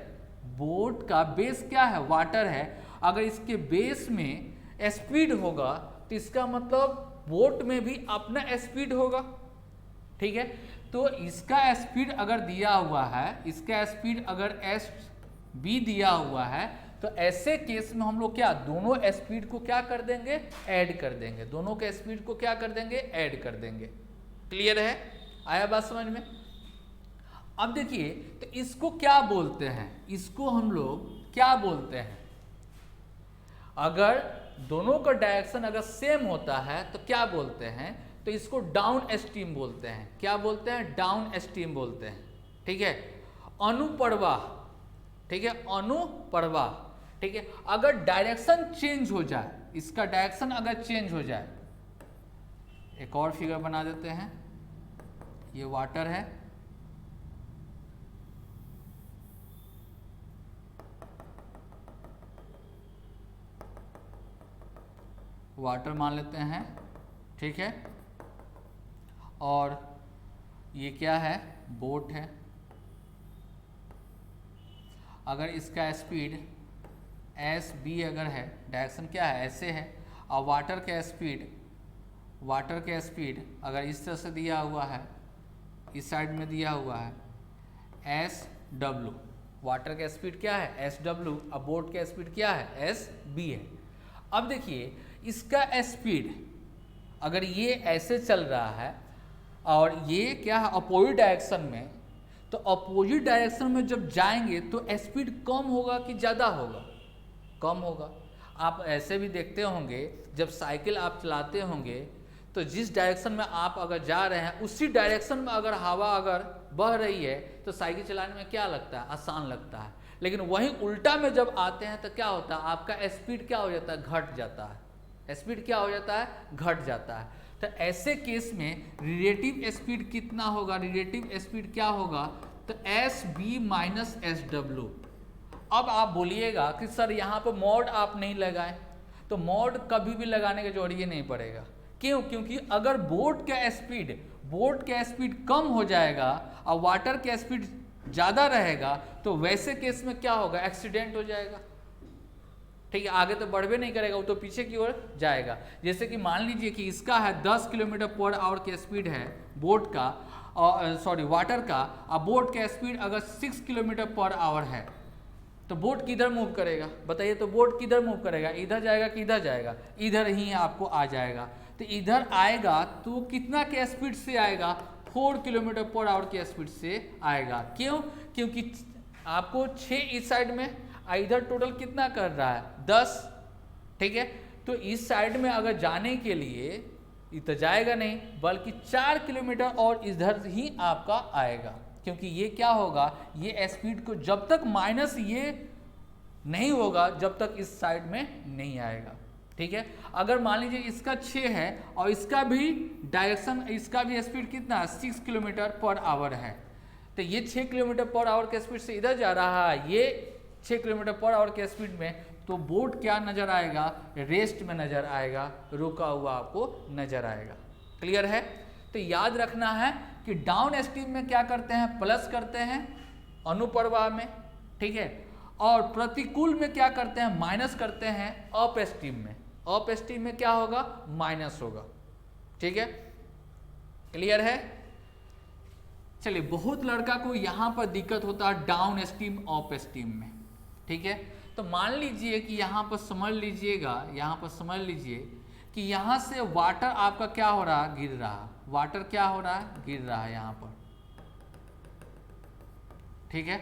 Speaker 1: बोट का बेस क्या है? वाटर है। अगर इसके बेस में स्पीड होगा तो इसका मतलब बोट में भी अपना स्पीड होगा, ठीक है। तो इसका स्पीड अगर दिया हुआ है, इसका स्पीड अगर SB दिया हुआ है, तो ऐसे केस में हम लोग क्या, दोनों स्पीड को क्या कर देंगे? ऐड कर देंगे। दोनों के स्पीड को क्या कर देंगे? ऐड कर देंगे। क्लियर है? आया बात समझ में? अब देखिए, तो इसको क्या बोलते हैं? इसको हम लोग क्या बोलते हैं? अगर दोनों का डायरेक्शन अगर सेम होता है तो क्या बोलते हैं? तो इसको डाउन स्ट्रीम बोलते हैं। क्या बोलते हैं? डाउन स्ट्रीम बोलते हैं, ठीक है। अनुप्रवाह, ठीक है, अनुप्रवाह, ठीक है। अगर डायरेक्शन चेंज हो जाए, इसका डायरेक्शन अगर चेंज हो जाए, एक और फिगर बना देते हैं। ये वाटर है, वाटर मान लेते हैं, ठीक है। और ये क्या है? बोट है। अगर इसका स्पीड SB अगर है, डायरेक्शन क्या है? ऐसे है, और वाटर का स्पीड अगर इस तरह से दिया हुआ है, इस साइड में दिया हुआ है SW, वाटर का स्पीड क्या है? SW, अब बोट का स्पीड क्या है? SB है। अब देखिए, इसका स्पीड अगर ये ऐसे चल रहा है और ये क्या है? अपोजिट डायरेक्शन में, तो अपोजिट डायरेक्शन में जब जाएंगे तो स्पीड कम होगा कि ज़्यादा होगा? कम होगा। आप ऐसे भी देखते होंगे, जब साइकिल आप चलाते होंगे तो जिस डायरेक्शन में आप अगर जा रहे हैं उसी डायरेक्शन में अगर हवा अगर बह रही है तो साइकिल चलाने में क्या लगता है? आसान लगता है। लेकिन वहीं उल्टा में जब आते हैं तो क्या होता है, आपका स्पीड क्या हो जाता है, घट जाता है। स्पीड क्या हो जाता है, घट जाता है। तो ऐसे केस में रिलेटिव स्पीड कितना होगा, रिलेटिव स्पीड क्या होगा, तो S B minus S W. अब आप बोलिएगा कि सर यहाँ पर मॉड आप नहीं लगाए, तो मॉड कभी भी लगाने की जरूरत नहीं पड़ेगा। क्यों? क्योंकि अगर बोट का स्पीड कम हो जाएगा और वाटर का स्पीड ज़्यादा रहेगा, तो वैसे केस में क्या होगा, एक्सीडेंट हो जाएगा। ठीक है, आगे तो बढ़वे नहीं करेगा, वो तो पीछे की ओर जाएगा। जैसे कि मान लीजिए कि इसका है 10 किलोमीटर पर आवर की स्पीड है बोट का, वाटर का, और बोट का स्पीड अगर 6 किलोमीटर पर आवर है, तो बोट किधर मूव करेगा, बताइए। तो बोट किधर मूव करेगा, इधर जाएगा कि इधर जाएगा, इधर ही आपको आ जाएगा। तो इधर आएगा तो कितना के स्पीड से आएगा, 4 किलोमीटर पर आवर की स्पीड से आएगा। क्यों? क्योंकि आपको 6 इस साइड में, इधर टोटल कितना कर रहा है, 10। ठीक है, तो इस साइड में अगर जाने के लिए इधर जाएगा नहीं, बल्कि 4 किलोमीटर और इधर ही आपका आएगा। क्योंकि ये क्या होगा, ये स्पीड को जब तक माइनस ये नहीं होगा, जब तक इस साइड में नहीं आएगा। ठीक है, अगर मान लीजिए इसका 6 है और इसका भी डायरेक्शन, इसका भी स्पीड कितना है, 6 किलोमीटर पर आवर है, तो ये 6 किलोमीटर पर आवर के स्पीड से इधर जा रहा है, ये 6 किलोमीटर पर आवर के स्पीड में, तो बोट क्या नजर आएगा, रेस्ट में नजर आएगा, रुका हुआ आपको नजर आएगा। क्लियर है? तो याद रखना है कि डाउन स्ट्रीम में क्या करते हैं, प्लस करते हैं अनुप्रवाह में। ठीक है, और प्रतिकूल में क्या करते हैं, माइनस करते हैं अप स्ट्रीम में। अप स्ट्रीम में क्या होगा, माइनस होगा। ठीक है, क्लियर है? चलिए, बहुत लड़का को यहां पर दिक्कत होता है डाउन स्ट्रीम अप स्ट्रीम में। ठीक है, तो मान लीजिए कि यहां पर समझ लीजिएगा, यहां पर समझ लीजिए कि यहां से वाटर आपका क्या हो रहा है, गिर रहा है। वाटर क्या हो रहा है, गिर रहा है यहां पर। ठीक है,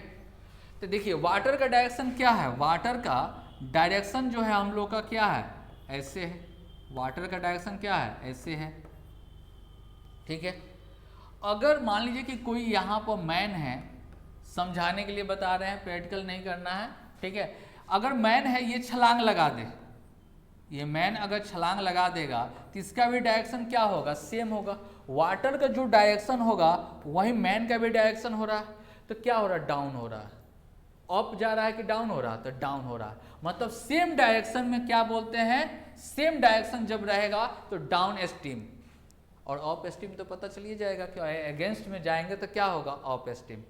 Speaker 1: तो देखिए वाटर का डायरेक्शन क्या है, वाटर का डायरेक्शन जो है हम लोग का क्या है, ऐसे है। वाटर का डायरेक्शन क्या है, ऐसे है। ठीक है, अगर मान लीजिए कि कोई यहाँ पर मैन है, समझाने के लिए बता रहे हैं, प्रैक्टिकल नहीं करना है। ठीक है, अगर मैन है, ये छलांग लगा दे, ये मैन अगर छलांग लगा देगा तो इसका भी डायरेक्शन क्या होगा, सेम होगा। वाटर का जो डायरेक्शन होगा वही मैन का भी डायरेक्शन हो रहा है, तो क्या हो रहा है, डाउन हो रहा है। अप जा रहा है कि डाउन हो रहा है, तो डाउन हो रहा है। मतलब सेम डायरेक्शन में क्या बोलते हैं, सेम डायरेक्शन जब रहेगा तो डाउन स्ट्रीम, और अप स्ट्रीम तो पता चलिए जाएगा कि अगेंस्ट में जाएंगे तो क्या होगा, अप स्ट्रीम।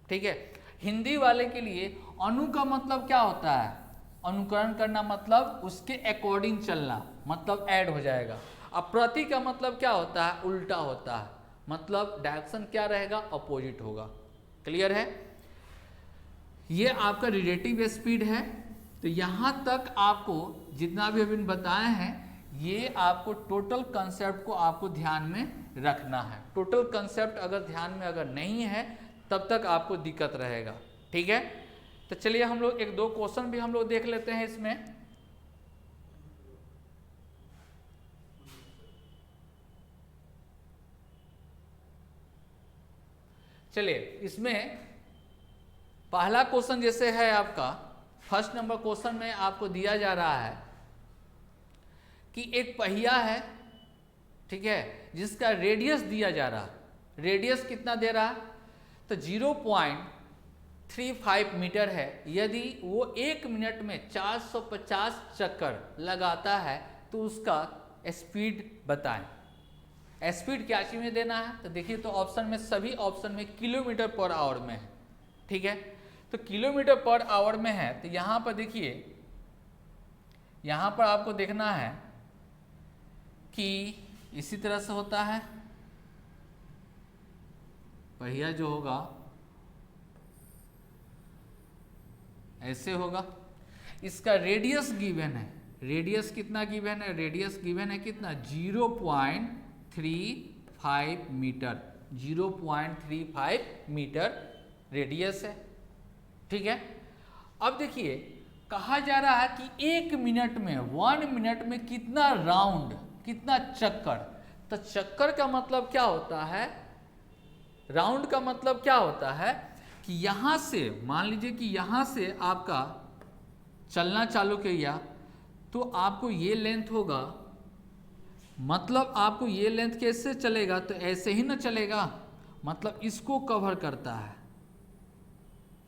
Speaker 1: ठीक है, हिंदी वाले के लिए अनु का मतलब क्या होता है, अनुकरण करना, मतलब उसके अकॉर्डिंग चलना, मतलब ऐड हो जाएगा। अब प्रति का मतलब क्या होता है, उल्टा होता है, मतलब डायरेक्शन क्या रहेगा, अपोजिट होगा। क्लियर है? ये आपका रिलेटिव स्पीड है। तो यहाँ तक आपको जितना भी अभी बताए हैं, ये आपको टोटल कंसेप्ट को आपको ध्यान में रखना है। टोटल कंसेप्ट अगर ध्यान में अगर नहीं है तब तक आपको दिक्कत रहेगा। ठीक है, तो चलिए हम लोग 1-2 क्वेश्चन भी हम लोग देख लेते हैं इसमें। चलिए, इसमें पहला क्वेश्चन जैसे है आपका, फर्स्ट नंबर क्वेश्चन में आपको दिया जा रहा है कि एक पहिया है, ठीक है, जिसका रेडियस दिया जा रहा है। रेडियस कितना दे रहा है, तो 0.35 मीटर है। यदि वो 1 मिनट में 450 चक्कर लगाता है तो उसका स्पीड बताएं। स्पीड क्या चीज में देना है, तो देखिए, तो ऑप्शन में, सभी ऑप्शन में किलोमीटर पर आवर में है। ठीक है, तो किलोमीटर पर आवर में है, तो यहाँ पर देखिए, यहाँ पर आपको देखना है कि इसी तरह से होता है। पहिया जो होगा ऐसे होगा। इसका रेडियस गिवन है, रेडियस कितना गिवन है, रेडियस गिवन है कितना, 0.35 मीटर, 0.35 मीटर रेडियस है। ठीक है, अब देखिए कहा जा रहा है कि 1 मिनट में, 1 मिनट में कितना राउंड, कितना चक्कर। तो चक्कर का मतलब क्या होता है, राउंड का मतलब क्या होता है, कि यहाँ से मान लीजिए कि यहाँ से आपका चलना चालू किया तो आपको ये लेंथ होगा, मतलब आपको ये लेंथ कैसे चलेगा, तो ऐसे ही ना चलेगा, मतलब इसको कवर करता है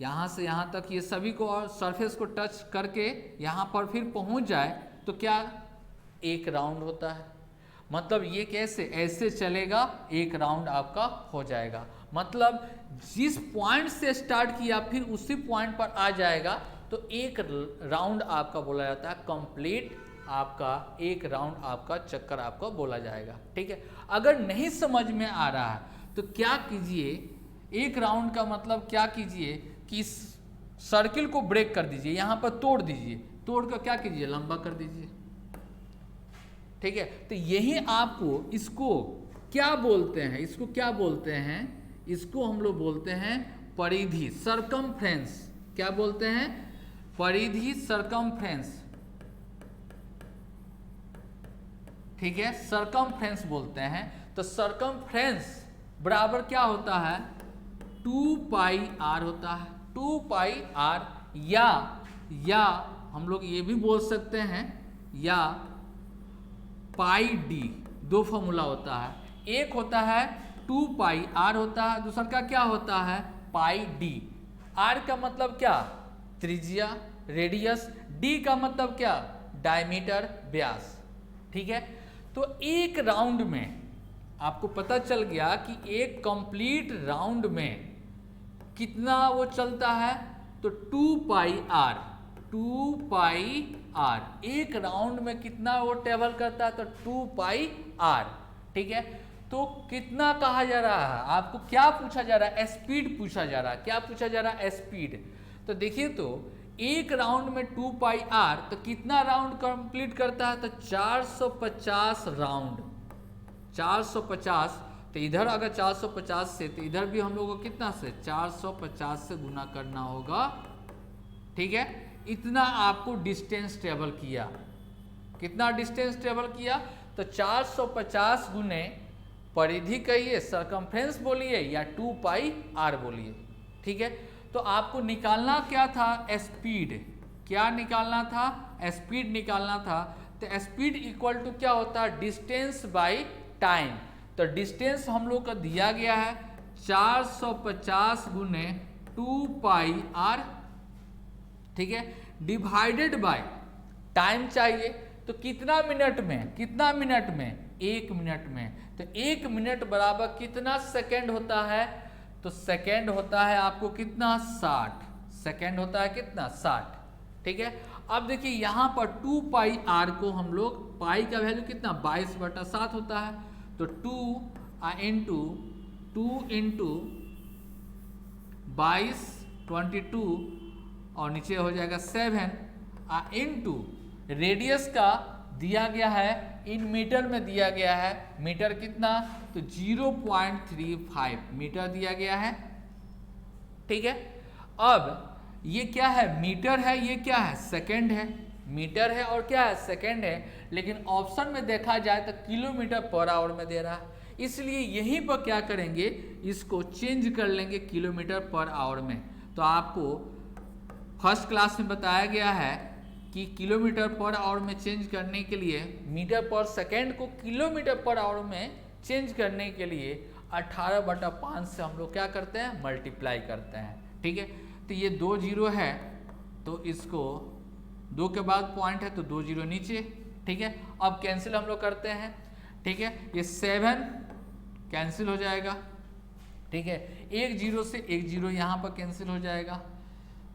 Speaker 1: यहाँ से यहाँ तक, ये सभी को और सरफेस को टच करके यहाँ पर फिर पहुँच जाए तो क्या एक राउंड होता है। मतलब ये कैसे ऐसे चलेगा, एक राउंड आपका हो जाएगा। मतलब जिस पॉइंट से स्टार्ट किया फिर उसी पॉइंट पर आ जाएगा तो एक राउंड आपका बोला जाता है, कंप्लीट आपका एक राउंड आपका चक्कर आपका बोला जाएगा। ठीक है, अगर नहीं समझ में आ रहा है तो क्या कीजिए, एक राउंड का मतलब क्या कीजिए कि इस सर्किल को ब्रेक कर दीजिए, यहाँ पर तोड़ दीजिए, तोड़ कर क्या कीजिए लंबा कर दीजिए। ठीक है, तो यही आपको इसको क्या बोलते हैं, इसको क्या बोलते हैं, इसको हम लोग बोलते हैं परिधि, सरकमफ्रेंस। क्या बोलते हैं, परिधि, सरकमफ्रेंस। ठीक है, सरकमफ्रेंस बोलते हैं। तो सरकमफ्रेंस बराबर क्या होता है, 2 पाई आर होता है, 2 पाई आर, या हम लोग ये भी बोल सकते हैं या पाई डी। दो फॉर्मूला होता है, एक होता है 2 पाई आर होता है, दूसरा का क्या होता है पाई डी। आर का मतलब क्या, त्रिज्या रेडियस, डी का मतलब क्या डायमीटर व्यास। ठीक है, तो एक राउंड में आपको पता चल गया कि एक कंप्लीट राउंड में कितना वो चलता है, तो 2 पाई आर, 2 पाई आर, एक राउंड में कितना वो ट्रेवल करता है, तो 2 पाई आर। ठीक है, तो कितना कहा जा रहा है, आपको क्या पूछा जा रहा है, स्पीड पूछा जा रहा है। क्या पूछा जा रहा है, स्पीड। तो देखिए, तो एक राउंड में 2 पाई आर, तो कितना राउंड कंप्लीट करता है, तो 450 राउंड, 450। तो इधर अगर 450 से, तो इधर भी हम लोगों को कितना से 450 से गुना करना होगा। ठीक है, इतना आपको डिस्टेंस ट्रेवल किया, कितना डिस्टेंस ट्रेवल किया, तो 450 गुने परिधि कहिए, सरकमफ्रेंस बोलिए या 2 पाई आर बोलिए। ठीक है, तो आपको निकालना क्या था, स्पीड। क्या निकालना था, स्पीड निकालना था। तो स्पीड इक्वल टू क्या होता है, डिस्टेंस बाई टाइम। तो डिस्टेंस हम लोग का दिया गया है 450 गुने 2 पाई आर। ठीक है, डिवाइडेड बाय टाइम चाहिए, तो कितना मिनट में, कितना मिनट में, 1 मिनट में। तो 1 मिनट बराबर कितना सेकेंड होता है, तो सेकेंड होता है आपको कितना 60 सेकेंड होता है, कितना 60। ठीक है, अब देखिए यहाँ पर 2 पाई आर को हम लोग, पाई का वैल्यू कितना 22/7 होता है, तो 2 इंटू 22 22 और नीचे हो जाएगा 7 इंटू रेडियस का दिया गया है, इन मीटर में दिया गया है, मीटर कितना, तो 0.35 मीटर दिया गया है। ठीक है, अब ये क्या है, मीटर है, ये क्या है सेकंड है, मीटर है और क्या है सेकंड है, लेकिन ऑप्शन में देखा जाए तो किलोमीटर पर आवर में दे रहा है, इसलिए यहीं पर क्या करेंगे, इसको चेंज कर लेंगे किलोमीटर पर आवर में। तो आपको फर्स्ट क्लास में बताया गया है कि किलोमीटर पर आवर में चेंज करने के लिए, मीटर पर सेकेंड को किलोमीटर पर आवर में चेंज करने के लिए 18/5 से हम लोग क्या करते हैं, मल्टीप्लाई करते हैं। ठीक है, तो ये 2 जीरो है, तो इसको 2 के बाद पॉइंट है तो 2 जीरो नीचे। ठीक है, अब कैंसिल हम लोग करते हैं। ठीक है, ये 7 कैंसिल हो जाएगा। ठीक है, 1 जीरो से 1 जीरो यहाँ पर कैंसिल हो जाएगा।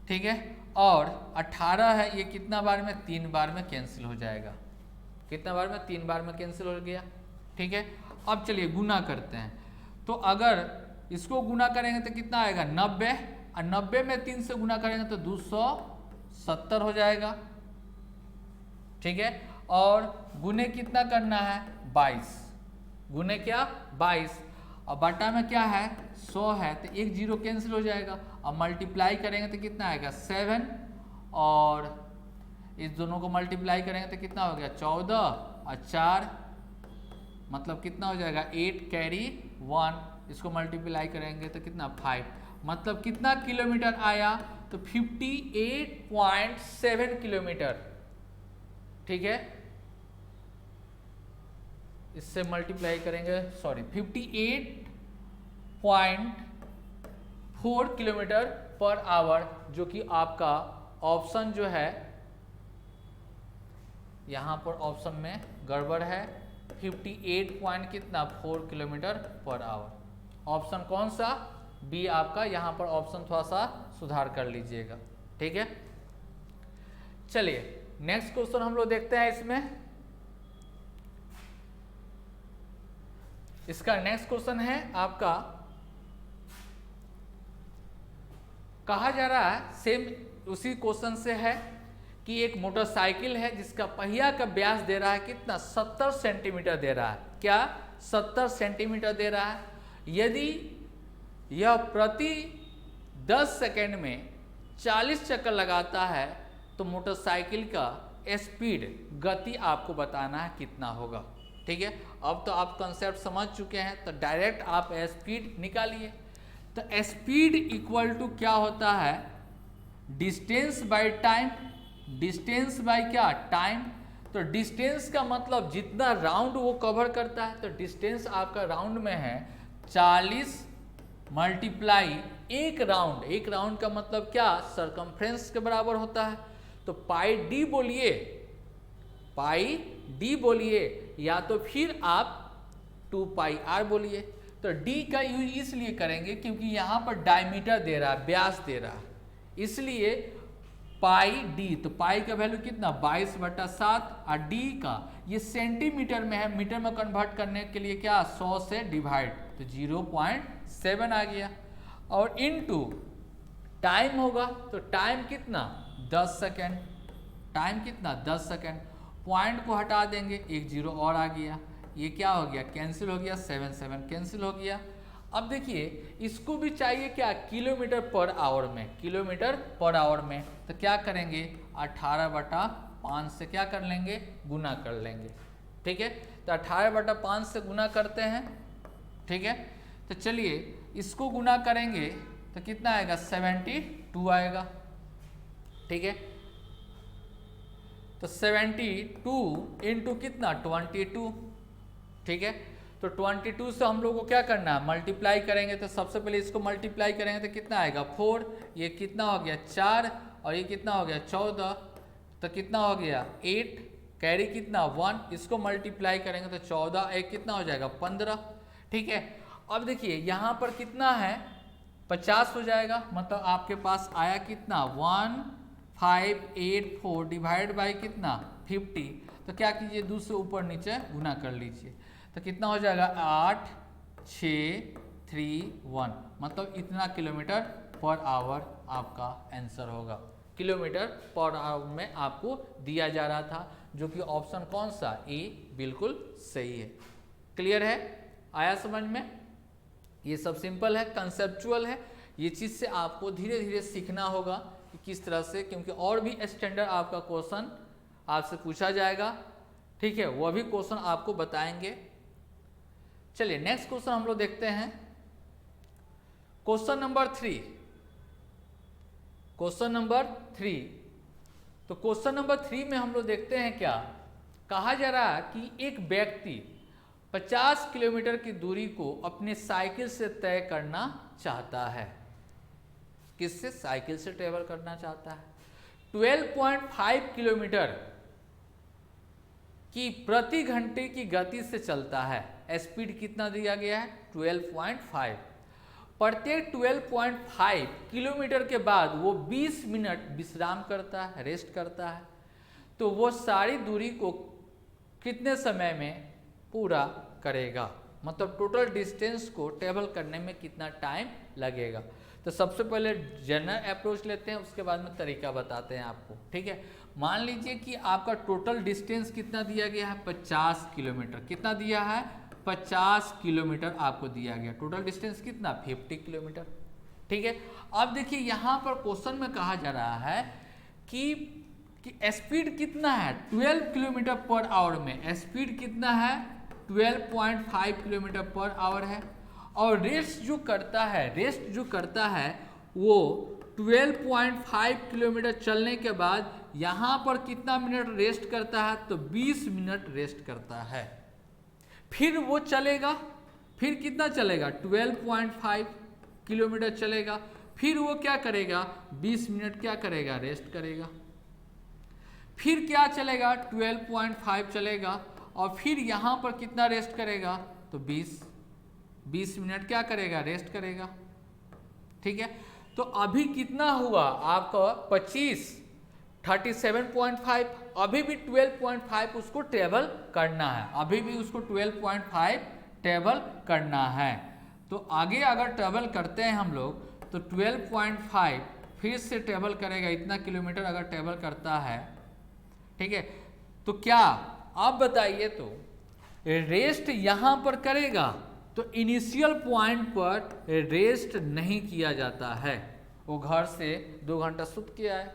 Speaker 1: ठीक है, और 18 है, ये कितना बार में, 3 बार में कैंसिल हो जाएगा। कितना बार में, 3 बार में कैंसिल हो गया। ठीक है, अब चलिए गुना करते हैं। तो अगर इसको गुना करेंगे तो कितना आएगा 90, और 90 में 3 से गुना करेंगे तो 270 हो जाएगा। ठीक है, और गुने कितना करना है 22, गुने क्या 22, और बटा में क्या है 100 है, तो 1 जीरो कैंसिल हो जाएगा। और मल्टीप्लाई करेंगे तो कितना आएगा 7, और इस दोनों को मल्टीप्लाई करेंगे तो कितना हो गया 14 और 4 मतलब कितना हो जाएगा 8 कैरी 1, इसको मल्टीप्लाई करेंगे तो कितना 5, मतलब कितना किलोमीटर आया, तो 58.7 किलोमीटर। ठीक है, इससे मल्टीप्लाई करेंगे, सॉरी 58.4 किलोमीटर पर आवर, जो कि आपका ऑप्शन जो है यहाँ पर ऑप्शन में गड़बड़ है। 58 पॉइंट कितना 4 किलोमीटर पर आवर। ऑप्शन कौन सा, बी आपका। यहाँ पर ऑप्शन थोड़ा सा सुधार कर लीजिएगा। ठीक है, चलिए नेक्स्ट क्वेश्चन हम लोग देखते हैं। इसका नेक्स्ट क्वेश्चन है आपका, कहा जा रहा है, सेम उसी क्वेश्चन से है कि एक मोटरसाइकिल है जिसका पहिया का व्यास दे रहा है कितना, 70 सेंटीमीटर दे रहा है। क्या 70 सेंटीमीटर दे रहा है। यदि यह प्रति 10 सेकंड में 40 चक्कर लगाता है तो मोटरसाइकिल का स्पीड, गति आपको बताना है कितना होगा। ठीक है, अब तो आप कंसेप्ट समझ चुके हैं, तो डायरेक्ट आप स्पीड निकालिए। तो स्पीड इक्वल टू क्या होता है, distance by time. Distance by क्या, टाइम। तो डिस्टेंस का मतलब जितना राउंड वो कवर करता है, तो डिस्टेंस आपका राउंड में है 40 मल्टीप्लाई एक राउंड। एक राउंड का मतलब क्या, सरकमफ्रेंस के बराबर होता है। तो पाई डी बोलिए, पाई डी बोलिए, या तो फिर आप 2 पाई आर बोलिए। तो डी का यूज इसलिए करेंगे क्योंकि यहाँ पर डायमीटर दे रहा है, व्यास दे रहा है, इसलिए पाई डी। तो पाई का वैल्यू कितना 22/7, और डी का ये सेंटीमीटर में है, मीटर में कन्वर्ट करने के लिए क्या 100 से डिवाइड, तो 0.7 आ गया। और इनटू टाइम होगा, तो टाइम कितना 10 सेकेंड। टाइम कितना 10 सेकेंड। पॉइंट को हटा देंगे, एक जीरो और आ गया, ये क्या हो गया, कैंसिल हो गया, 7 कैंसिल हो गया। अब देखिए इसको भी चाहिए क्या, किलोमीटर पर आवर में। किलोमीटर पर आवर में तो क्या करेंगे, 18/5 से क्या कर लेंगे, गुना कर लेंगे। ठीक है, तो 18/5 से गुना करते हैं। ठीक है, तो चलिए इसको गुना करेंगे तो कितना आएगा, 72 आएगा। ठीक है, तो 72 इंटू कितना 22। ठीक है, तो 22 से हम लोग को क्या करना है, मल्टीप्लाई करेंगे। तो सबसे पहले इसको मल्टीप्लाई करेंगे तो कितना आएगा 4, ये कितना हो गया 4, और ये कितना हो गया 14, तो कितना हो गया 8, कैरी कितना 1, इसको मल्टीप्लाई करेंगे तो 14, एक कितना हो जाएगा 15। ठीक है, अब देखिए यहाँ पर कितना है 50 हो जाएगा, मतलब आपके पास आया कितना 1584 डिवाइड बाई कितना 50। तो क्या कीजिए, 2 से ऊपर नीचे गुना कर लीजिए, तो कितना हो जाएगा 8631, मतलब इतना किलोमीटर पर आवर आपका आंसर होगा। किलोमीटर पर आवर में आपको दिया जा रहा था, जो कि ऑप्शन कौन सा, ए बिल्कुल सही है। क्लियर है, आया समझ में। ये सब सिंपल है, कंसेप्चुअल है। ये चीज़ से आपको धीरे धीरे सीखना होगा कि किस तरह से, क्योंकि और भी स्टैंडर्ड आपका क्वेश्चन आपसे पूछा जाएगा। ठीक है, वह भी क्वेश्चन आपको बताएंगे। चलिए नेक्स्ट क्वेश्चन हम लोग देखते हैं, क्वेश्चन नंबर 3। क्वेश्चन नंबर 3, तो क्वेश्चन नंबर 3 में हम लोग देखते हैं क्या कहा जा रहा है कि एक व्यक्ति 50 किलोमीटर की दूरी को अपने साइकिल से तय करना चाहता है। किससे, साइकिल से ट्रेवल करना चाहता है। 12.5 किलोमीटर की प्रति घंटे की गति से चलता है। स्पीड कितना दिया गया है 12.5। प्रत्येक 12.5 किलोमीटर के बाद वो 20 मिनट विश्राम करता है, रेस्ट करता है। तो वो सारी दूरी को कितने समय में पूरा करेगा, मतलब टोटल डिस्टेंस को ट्रेवल करने में कितना टाइम लगेगा। तो सबसे पहले जनरल अप्रोच लेते हैं, उसके बाद में तरीका बताते हैं आपको। ठीक है, मान लीजिए कि आपका टोटल डिस्टेंस कितना दिया गया है 50 किलोमीटर। कितना दिया है 50 किलोमीटर आपको दिया गया। टोटल डिस्टेंस कितना 50 किलोमीटर। ठीक है, अब देखिए यहाँ पर क्वेश्चन में कहा जा रहा है कि स्पीड कितना है 12 किलोमीटर पर आवर में। स्पीड कितना है 12.5 किलोमीटर पर आवर है, और रेस्ट जो करता है वो 12.5 किलोमीटर चलने के बाद यहाँ पर कितना मिनट रेस्ट करता है, तो 20 मिनट रेस्ट करता है। फिर वो चलेगा, फिर कितना चलेगा, 12.5 किलोमीटर चलेगा, फिर वो क्या करेगा, 20 मिनट क्या करेगा, रेस्ट करेगा। फिर क्या चलेगा, 12.5 चलेगा, और फिर यहाँ पर कितना रेस्ट करेगा, तो 20 मिनट क्या करेगा, रेस्ट करेगा। ठीक है, तो अभी कितना हुआ आपका 37.5, अभी भी 12.5 उसको ट्रेवल करना है, अभी भी उसको 12.5 ट्रेवल करना है। तो आगे अगर ट्रेवल करते हैं हम लोग तो 12.5 फिर से ट्रेवल करेगा, इतना किलोमीटर अगर ट्रेवल करता है, ठीक है, तो क्या आप बताइए, तो रेस्ट यहाँ पर करेगा, तो इनिशियल पॉइंट पर रेस्ट नहीं किया जाता है। वो घर से 2 घंटा सुत के आए,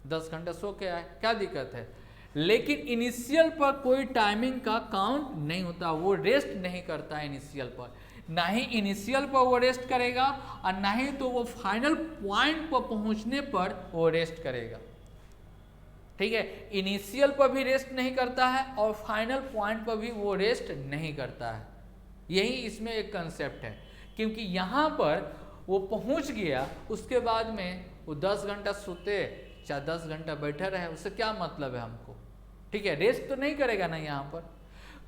Speaker 1: 10 घंटा सो के आए, क्या दिक्कत है, लेकिन इनिशियल पर कोई टाइमिंग का काउंट नहीं होता, वो रेस्ट नहीं करता है इनिशियल पर, ना ही इनिशियल पर वो रेस्ट करेगा और ना ही तो वो फाइनल पॉइंट पर पहुंचने पर वो रेस्ट करेगा। ठीक है, इनिशियल पर भी रेस्ट नहीं करता है और फाइनल पॉइंट पर भी वो रेस्ट नहीं करता है। यही इसमें एक कंसेप्ट है, क्योंकि यहाँ पर वो पहुँच गया, उसके बाद में वो 10 घंटा सोते चाहे 10 घंटा बैठे रहे, उससे क्या मतलब है हमको। ठीक है, रेस्ट तो नहीं करेगा ना, यहाँ पर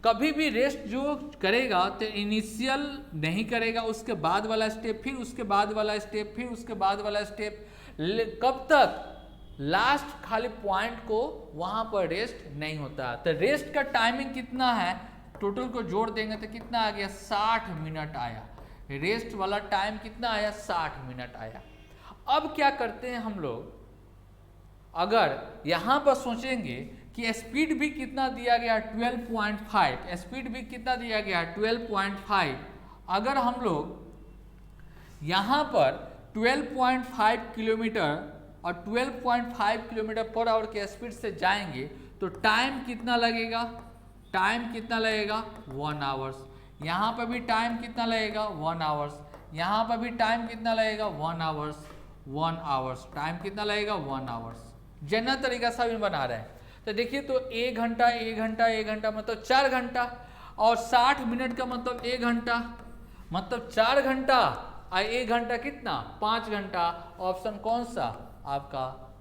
Speaker 1: कभी भी रेस्ट जो करेगा तो इनिशियल नहीं करेगा, उसके बाद वाला स्टेप, फिर उसके बाद वाला स्टेप, फिर उसके बाद वाला स्टेप, कब तक, लास्ट खाली पॉइंट को वहां पर रेस्ट नहीं होता। तो रेस्ट का टाइमिंग कितना है, टोटल को जोड़ देंगे तो कितना आ गया, 60 मिनट आया। रेस्ट वाला टाइम कितना आया, 60 मिनट आया। अब क्या करते हैं हम लोग, अगर यहाँ पर सोचेंगे कि स्पीड भी कितना दिया गया, 12.5, स्पीड भी कितना दिया गया, 12.5, अगर हम लोग यहाँ पर 12.5 किलोमीटर और 12.5 किलोमीटर पर आवर के स्पीड से जाएंगे तो टाइम कितना लगेगा, 1 आवर्स। यहाँ पर भी टाइम कितना लगेगा, 1 आवर्स। यहाँ पर भी टाइम कितना लगेगा, 1 आवर्स। टाइम कितना लगेगा, 1 आवर्स। जनरल तरीका से भी बना रहे हैं, तो देखिए, तो 1 घंटा मतलब 4 घंटा, और 60 मिनट का मतलब 1 घंटा, मतलब 4 घंटा और 1 घंटा कितना, 5 घंटा। ऑप्शन कौन सा आपका,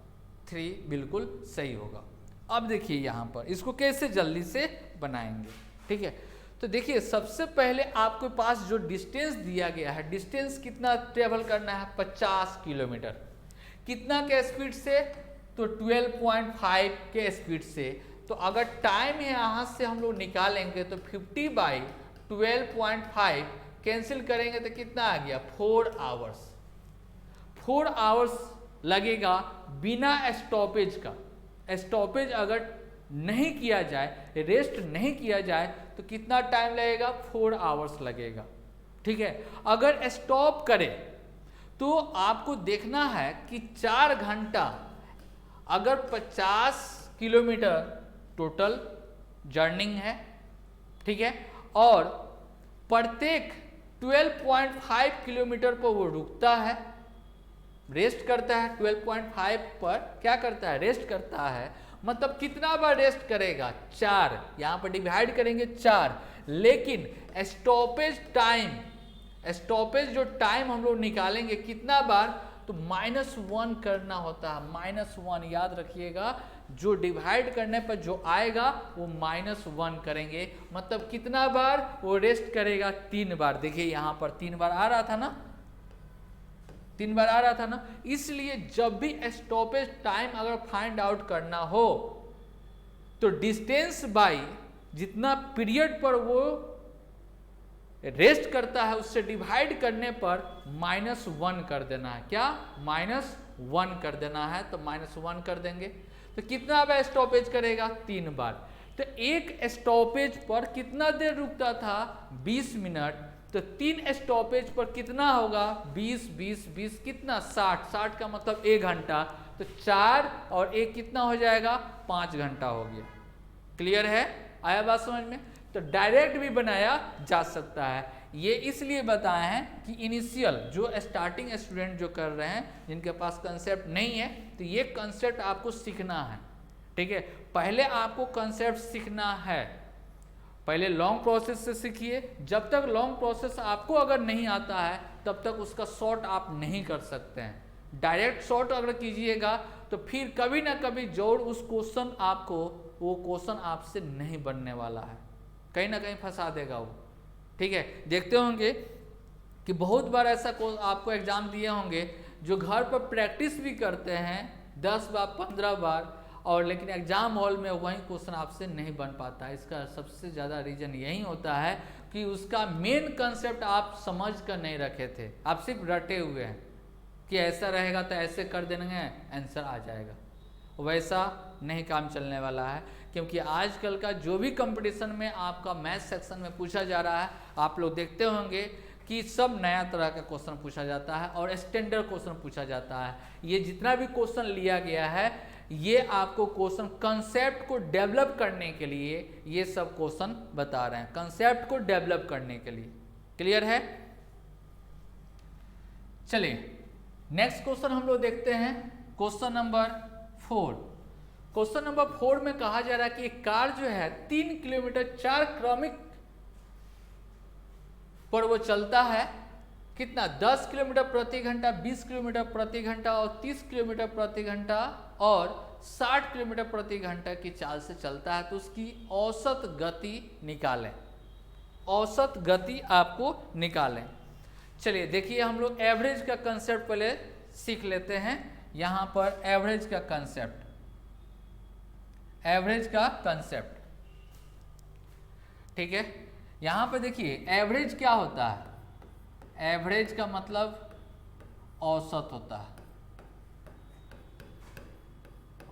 Speaker 1: 3 बिल्कुल सही होगा। अब देखिए यहाँ पर इसको कैसे जल्दी से बनाएंगे। ठीक है, तो देखिए, सबसे पहले आपके पास जो डिस्टेंस दिया गया है, डिस्टेंस कितना ट्रेवल करना है, 50 किलोमीटर। कितना के स्पीड से, तो 12.5 के स्पीड से। तो अगर टाइम यहाँ से हम लोग निकालेंगे तो 50/12.5 कैंसिल करेंगे तो कितना आ गया, 4 आवर्स। 4 आवर्स लगेगा बिना स्टॉपेज का। स्टॉपेज अगर नहीं किया जाए, रेस्ट नहीं किया जाए, तो कितना टाइम लगेगा, 4 आवर्स लगेगा। ठीक है, अगर स्टॉप करें तो आपको देखना है कि 4 घंटा, अगर 50 किलोमीटर टोटल जर्निंग है, ठीक है, और प्रत्येक 12.5 किलोमीटर पर वो रुकता है, रेस्ट करता है, 12.5 पर क्या करता है, रेस्ट करता है, मतलब कितना बार रेस्ट करेगा, 4। यहाँ पर डिवाइड करेंगे 4, लेकिन स्टॉपेज टाइम, स्टॉपेज जो टाइम हम लोग निकालेंगे कितना बार, तो -1 करना होता है। -1 याद रखिएगा, जो डिवाइड करने पर जो आएगा वो -1 करेंगे, मतलब कितना बार वो रेस्ट करेगा, 3 बार। देखिए यहाँ पर 3 बार आ रहा था ना, 3 बार आ रहा था ना। इसलिए जब भी स्टॉपेज टाइम अगर फाइंड आउट करना हो तो डिस्टेंस बाई जितना पीरियड पर वो रेस्ट करता है उससे डिवाइड करने पर -1 कर देना है। क्या, -1 कर देना है, तो -1 कर देंगे। तो कितना बार स्टॉपेज करेगा, 3 बार। तो एक स्टॉपेज पर कितना देर रुकता था, 20 मिनट। तो 3 स्टॉपेज पर कितना होगा, 20 20 20 कितना, 60। 60 का मतलब 1 घंटा। तो 4 और 1 कितना हो जाएगा, 5 घंटा हो गया। क्लियर है, आया बात समझ में। तो डायरेक्ट भी बनाया जा सकता है। ये इसलिए बताए हैं कि इनिशियल जो स्टार्टिंग स्टूडेंट जो कर रहे हैं, जिनके पास कंसेप्ट नहीं है, तो ये कंसेप्ट आपको सीखना है। ठीक है, पहले आपको कंसेप्ट सीखना है, पहले लॉन्ग प्रोसेस से सीखिए। जब तक लॉन्ग प्रोसेस आपको अगर नहीं आता है तब तक उसका शॉर्ट आप नहीं कर सकते हैं। डायरेक्ट शॉर्ट अगर कीजिएगा तो फिर कभी ना कभी जोड़ उस क्वेश्चन आपको, वो क्वेश्चन आपसे नहीं बनने वाला है, कहीं ना कहीं फंसा देगा वो। ठीक है, देखते होंगे कि बहुत बार ऐसा आपको एग्जाम दिए होंगे जो घर पर प्रैक्टिस भी करते हैं 10 बार 15 बार, और लेकिन एग्जाम हॉल में वही क्वेश्चन आपसे नहीं बन पाता है। इसका सबसे ज़्यादा रीजन यही होता है कि उसका मेन कंसेप्ट आप समझ कर नहीं रखे थे, आप सिर्फ रटे हुए हैं कि ऐसा रहेगा तो ऐसे कर देंगे आंसर आ जाएगा। वैसा नहीं काम चलने वाला है, क्योंकि आजकल का जो भी कंपटीशन में आपका मैथ सेक्शन में पूछा जा रहा है, आप लोग देखते होंगे कि सब नया तरह का क्वेश्चन पूछा जाता है और स्टैंडर्ड क्वेश्चन पूछा जाता है। ये जितना भी क्वेश्चन लिया गया है, ये आपको क्वेश्चन कंसेप्ट को डेवलप करने के लिए ये सब क्वेश्चन बता रहे हैं, कंसेप्ट को डेवलप करने के लिए। क्लियर है? चलिए नेक्स्ट क्वेश्चन हम लोग देखते हैं, क्वेश्चन नंबर 4। क्वेश्चन नंबर 4 में कहा जा रहा है कि एक कार जो है 3 किलोमीटर 4 क्रमिक पर वो चलता है कितना, 10 किलोमीटर प्रति घंटा, 20 किलोमीटर प्रति घंटा और 30 किलोमीटर प्रति घंटा और 60 किलोमीटर प्रति घंटा की चाल से चलता है, तो उसकी औसत गति निकालें। औसत गति आपको निकालें। चलिए देखिए, हम लोग एवरेज का कंसेप्ट पहले सीख लेते हैं। यहां पर एवरेज का कंसेप्ट, एवरेज का कंसेप्ट, ठीक है। यहां पर देखिए एवरेज क्या होता है, एवरेज का मतलब औसत होता है,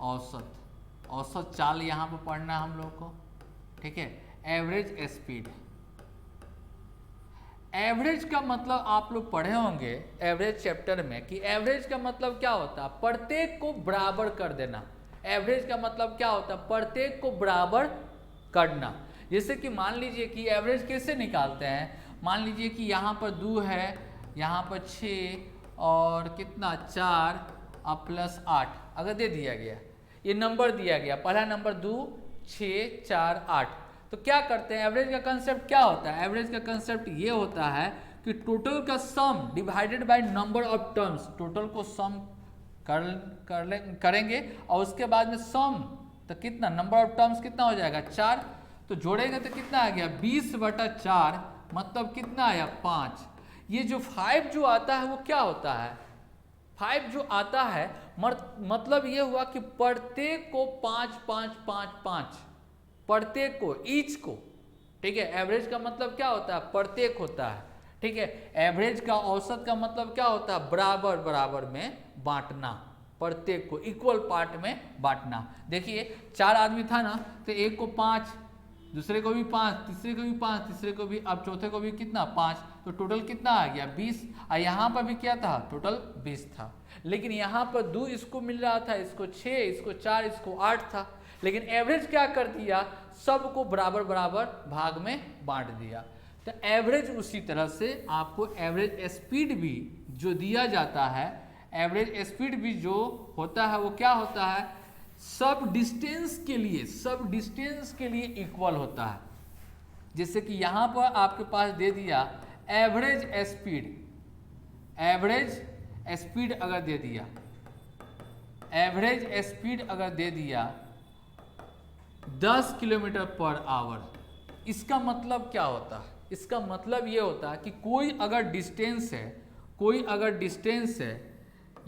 Speaker 1: औसत, औसत चाल यहां पर पढ़ना हम लोग को, ठीक है। एवरेज स्पीड, एवरेज का मतलब आप लोग पढ़े होंगे एवरेज चैप्टर में कि एवरेज का मतलब क्या होता है, प्रत्येक को बराबर कर देना। एवरेज का मतलब क्या होता है, प्रत्येक को बराबर करना। जैसे कि मान लीजिए कि एवरेज कैसे निकालते हैं, मान लीजिए कि यहाँ पर 2 है, यहाँ पर 6 और कितना 4 और प्लस 8 अगर दे दिया गया, ये नंबर दिया गया, पहला नंबर 2 6 4 8, तो क्या करते हैं, एवरेज का कंसेप्ट क्या होता है, एवरेज का कंसेप्ट ये होता है कि टोटल का सम divided by number of terms, total को सम करेंगे और उसके बाद में सम, तो कितना नंबर ऑफ टर्म्स कितना हो जाएगा 4, तो जोड़ेंगे तो कितना आ गया 20/4, मतलब कितना आया 5। ये जो 5 जो आता है वो क्या होता है, 5 जो आता है मतलब ये हुआ कि प्रत्येक को 5 5 5 5, प्रत्येक को, ईच को, ठीक है। एवरेज का मतलब क्या होता है, प्रत्येक होता है, ठीक है। एवरेज का, औसत का मतलब क्या होता है, बराबर बराबर में बांटना, प्रत्येक को इक्वल पार्ट में बांटना। देखिए 4 आदमी था ना, तो एक को 5, दूसरे को भी 5, तीसरे को भी 5, तीसरे को भी, अब चौथे को भी कितना 5, तो टोटल कितना आ गया 20। और यहाँ पर भी क्या था, टोटल 20 था। लेकिन यहाँ पर 2 इसको मिल रहा था, इसको 6, इसको 4, इसको 8 था। लेकिन एवरेज क्या कर दिया, सबको बराबर बराबर भाग में बांट दिया। तो एवरेज उसी तरह से आपको एवरेज स्पीड भी जो दिया जाता है, एवरेज स्पीड भी जो होता है वो क्या होता है, सब डिस्टेंस के लिए, सब डिस्टेंस के लिए इक्वल होता है। जैसे कि यहाँ पर आपके पास दे दिया एवरेज स्पीड, एवरेज स्पीड अगर दे दिया, एवरेज स्पीड अगर दे दिया 10 किलोमीटर पर आवर, इसका मतलब क्या होता है, इसका मतलब ये होता है कि कोई अगर डिस्टेंस है, कोई अगर डिस्टेंस है,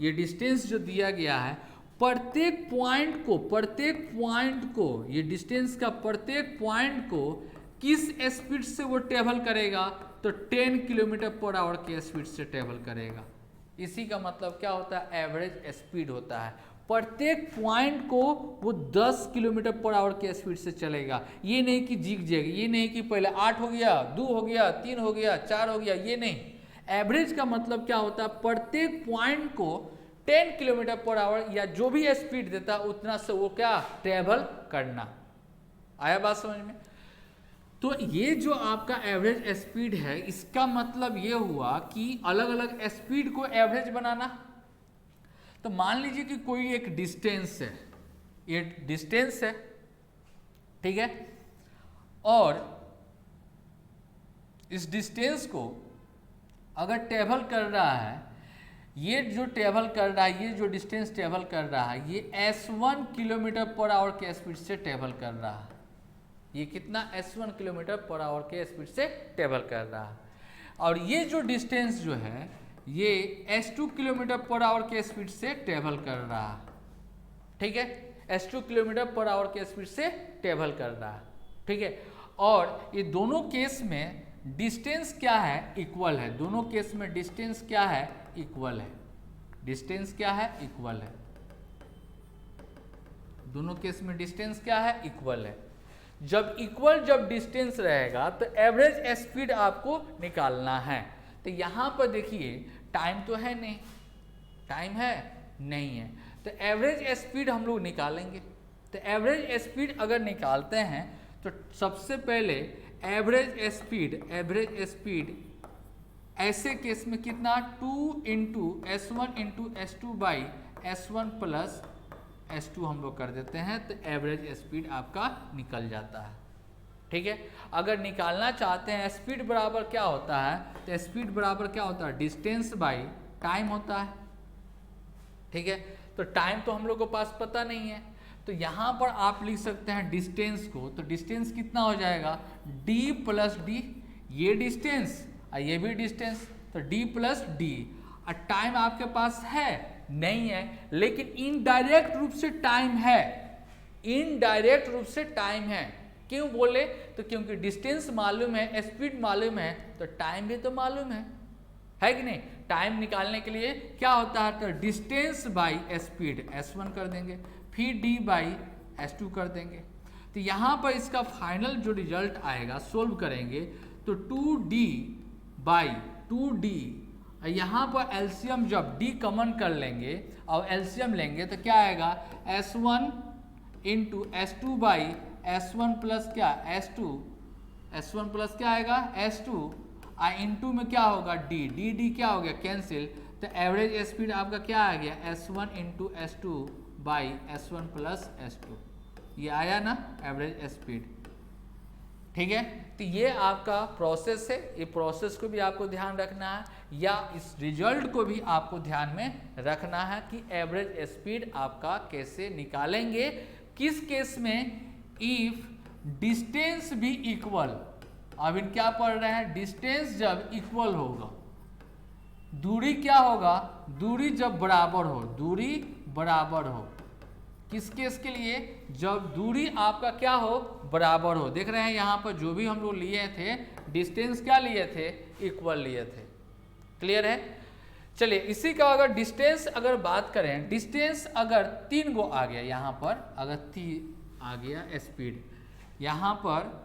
Speaker 1: ये डिस्टेंस जो दिया गया है, प्रत्येक पॉइंट को, प्रत्येक पॉइंट को, ये डिस्टेंस का प्रत्येक पॉइंट को किस स्पीड से वो ट्रेवल करेगा, तो 10 किलोमीटर पर आवर के स्पीड से ट्रेवल करेगा। इसी का मतलब क्या होता है, एवरेज स्पीड होता है। प्रत्येक पॉइंट को वो 10 किलोमीटर पर आवर के स्पीड से चलेगा। ये नहीं कि जीग जाएगा, ये नहीं कि पहले 8 हो गया, 2 हो गया, 3 हो गया, 4 हो गया, ये नहीं। एवरेज का मतलब क्या होता है, प्रत्येक पॉइंट को 10 किलोमीटर पर आवर या जो भी स्पीड देता उतना से वो क्या ट्रेवल करना। आया बात समझ में? तो ये जो आपका एवरेज स्पीड है, इसका मतलब ये हुआ कि अलग अलग स्पीड को एवरेज बनाना। तो मान लीजिए कि कोई एक डिस्टेंस है, ये डिस्टेंस है, ठीक है, और इस डिस्टेंस को अगर ट्रेवल कर रहा है, ये जो ट्रेवल कर रहा है, ये जो डिस्टेंस ट्रेवल कर रहा है, ये S1 किलोमीटर पर आवर के स्पीड से ट्रेवल कर रहा है। ये कितना S1 किलोमीटर पर आवर के स्पीड से ट्रेवल कर रहा है। और ये जो डिस्टेंस जो है, ये S2 किलोमीटर पर आवर के स्पीड से ट्रेवल कर रहा है, ठीक है, S2 किलोमीटर पर आवर के स्पीड से ट्रेवल कर रहा है, ठीक है। और ये दोनों केस में डिस्टेंस क्या है, इक्वल है। दोनों केस में डिस्टेंस क्या है, इक्वल है। डिस्टेंस क्या है, इक्वल है। दोनों केस में डिस्टेंस क्या है, इक्वल है। जब इक्वल जब डिस्टेंस रहेगा तो एवरेज स्पीड आपको निकालना है। तो यहां पर देखिए टाइम तो है नहीं, टाइम है नहीं है, तो एवरेज स्पीड हम लोग निकालेंगे। तो एवरेज स्पीड अगर निकालते हैं तो सबसे पहले एवरेज स्पीड ऐसे केस में कितना, 2 into S1 into S2 by S1 plus S2 हम लोग कर देते हैं, तो एवरेज स्पीड आपका निकल जाता है, ठीक है। अगर निकालना चाहते हैं स्पीड बराबर क्या होता है, तो स्पीड बराबर क्या होता है, डिस्टेंस बाई टाइम होता है, ठीक है। तो टाइम तो हम लोग को पास पता नहीं है, तो यहाँ पर आप लिख सकते हैं डिस्टेंस को। तो डिस्टेंस कितना हो जाएगा, d प्लस डी, ये डिस्टेंस और ये भी डिस्टेंस, तो d प्लस डी। और टाइम आपके पास है नहीं है, लेकिन इनडायरेक्ट रूप से टाइम है, इनडायरेक्ट रूप से टाइम है। क्यों बोले, तो क्योंकि डिस्टेंस मालूम है, स्पीड मालूम है, तो टाइम भी तो मालूम है कि नहीं। टाइम निकालने के लिए क्या होता है, तो डिस्टेंस बाई स्पीड S1 कर देंगे, फिर d बाई S2 कर देंगे। तो यहाँ पर इसका फाइनल जो रिजल्ट आएगा, सोल्व करेंगे तो 2d बाई 2d, यहाँ पर एलसीएम जब d कॉमन कर लेंगे और एलसीएम लेंगे तो क्या आएगा, S1 into S2 by S1 plus क्या S2, S1 प्लस क्या आएगा S2, इंटू में क्या होगा d क्या हो गया, कैंसिल। तो एवरेज स्पीड आपका क्या आ गया, S1 into S2 by S1 plus S2, ये आया ना एवरेज स्पीड, ठीक है। तो ये आपका प्रोसेस है, ये प्रोसेस को भी आपको ध्यान रखना है, या इस रिजल्ट को भी आपको ध्यान में रखना है कि एवरेज स्पीड आपका कैसे निकालेंगे, किस केस में, इफ डिस्टेंस भी इक्वल। अब इन क्या पढ़ रहे हैं, डिस्टेंस जब इक्वल होगा, दूरी क्या होगा, दूरी जब बराबर हो, दूरी बराबर हो, किस केस के लिए, जब दूरी आपका क्या हो, बराबर हो। देख रहे हैं यहाँ पर जो भी हम लोग लिए थे डिस्टेंस क्या लिए थे, इक्वल लिए थे, क्लियर है। चलिए इसी का अगर डिस्टेंस अगर बात करें, डिस्टेंस अगर 3 गो आ गया, यहाँ पर अगर 3 आ गया स्पीड, यहाँ पर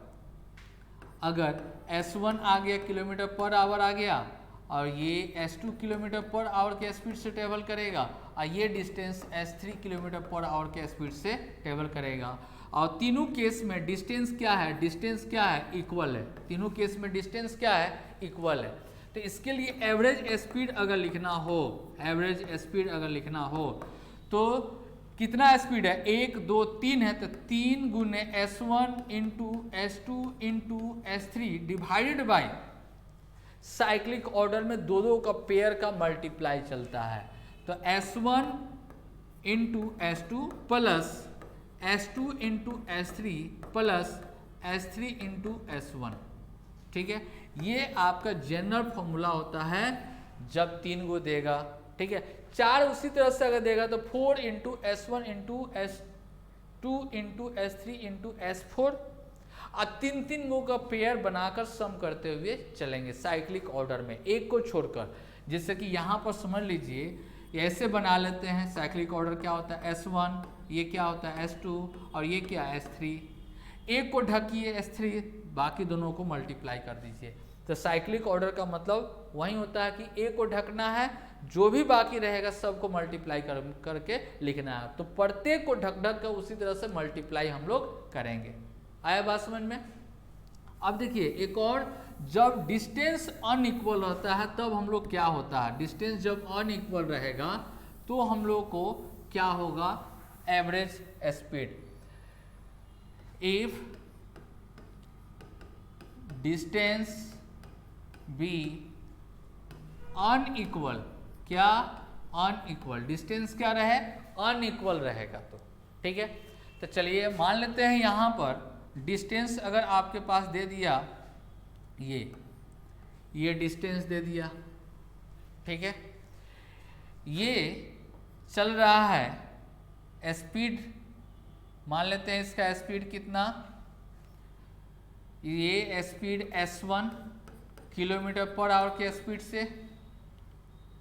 Speaker 1: अगर S1 आ गया किलोमीटर पर आवर आ गया, और ये S2 किलोमीटर पर आवर के स्पीड से ट्रेवल करेगा, और ये distance S3 kilometre per hour के स्पीड से ट्रेवल करेगा, और तीनों केस में डिस्टेंस क्या है, डिस्टेंस क्या है, इक्वल है। तीनों केस में डिस्टेंस क्या है, इक्वल है। तो इसके लिए एवरेज स्पीड अगर लिखना हो, एवरेज स्पीड अगर लिखना हो तो कितना स्पीड है, 1 2 3 है, तो 3 गुने S1 into S2 into S3 divided by cyclic order में दो का पेयर का मल्टीप्लाई चलता है, तो S1 into S2 plus S2 into S3 plus S3 into S1, ठीक है। ये आपका जनरल फॉर्मूला होता है जब 3 गो देगा, ठीक है। 4 उसी तरह से अगर देगा तो 4 into S1 into S2 into S3 into S4, और 3 गो का पेयर बनाकर सम करते हुए चलेंगे साइक्लिक ऑर्डर में, एक को छोड़कर। जैसे कि यहाँ पर समझ लीजिए ऐसे बना लेते हैं, साइक्लिक ऑर्डर क्या होता है, S1, ये क्या होता है S2, और ये क्या S3, एक को ढकिए S3, बाकी दोनों को मल्टीप्लाई कर दीजिए। तो साइक्लिक ऑर्डर का मतलब वही होता है कि एक को ढकना है, जो भी बाकी रहेगा सबको मल्टीप्लाई करके लिखना है। तो प्रत्येक को ढक कर उसी तरह से मल्टीप्लाई हम लोग करेंगे। आया बात समझ में। अब देखिए एक और, जब डिस्टेंस अनइक्वल होता है तब हम लोग क्या होता है, डिस्टेंस जब अनइक्वल रहेगा तो हम लोग को क्या होगा, average speed. If distance be unequal, क्या अनइक्वल, डिस्टेंस क्या रहे, अनइक्वल रहेगा तो ठीक है। तो चलिए मान लेते हैं यहाँ पर डिस्टेंस अगर आपके पास दे दिया, ये डिस्टेंस दे दिया, ठीक है, ये चल रहा है स्पीड, मान लेते हैं इसका स्पीड कितना, ये speed s1 kilometre per hour के स्पीड से,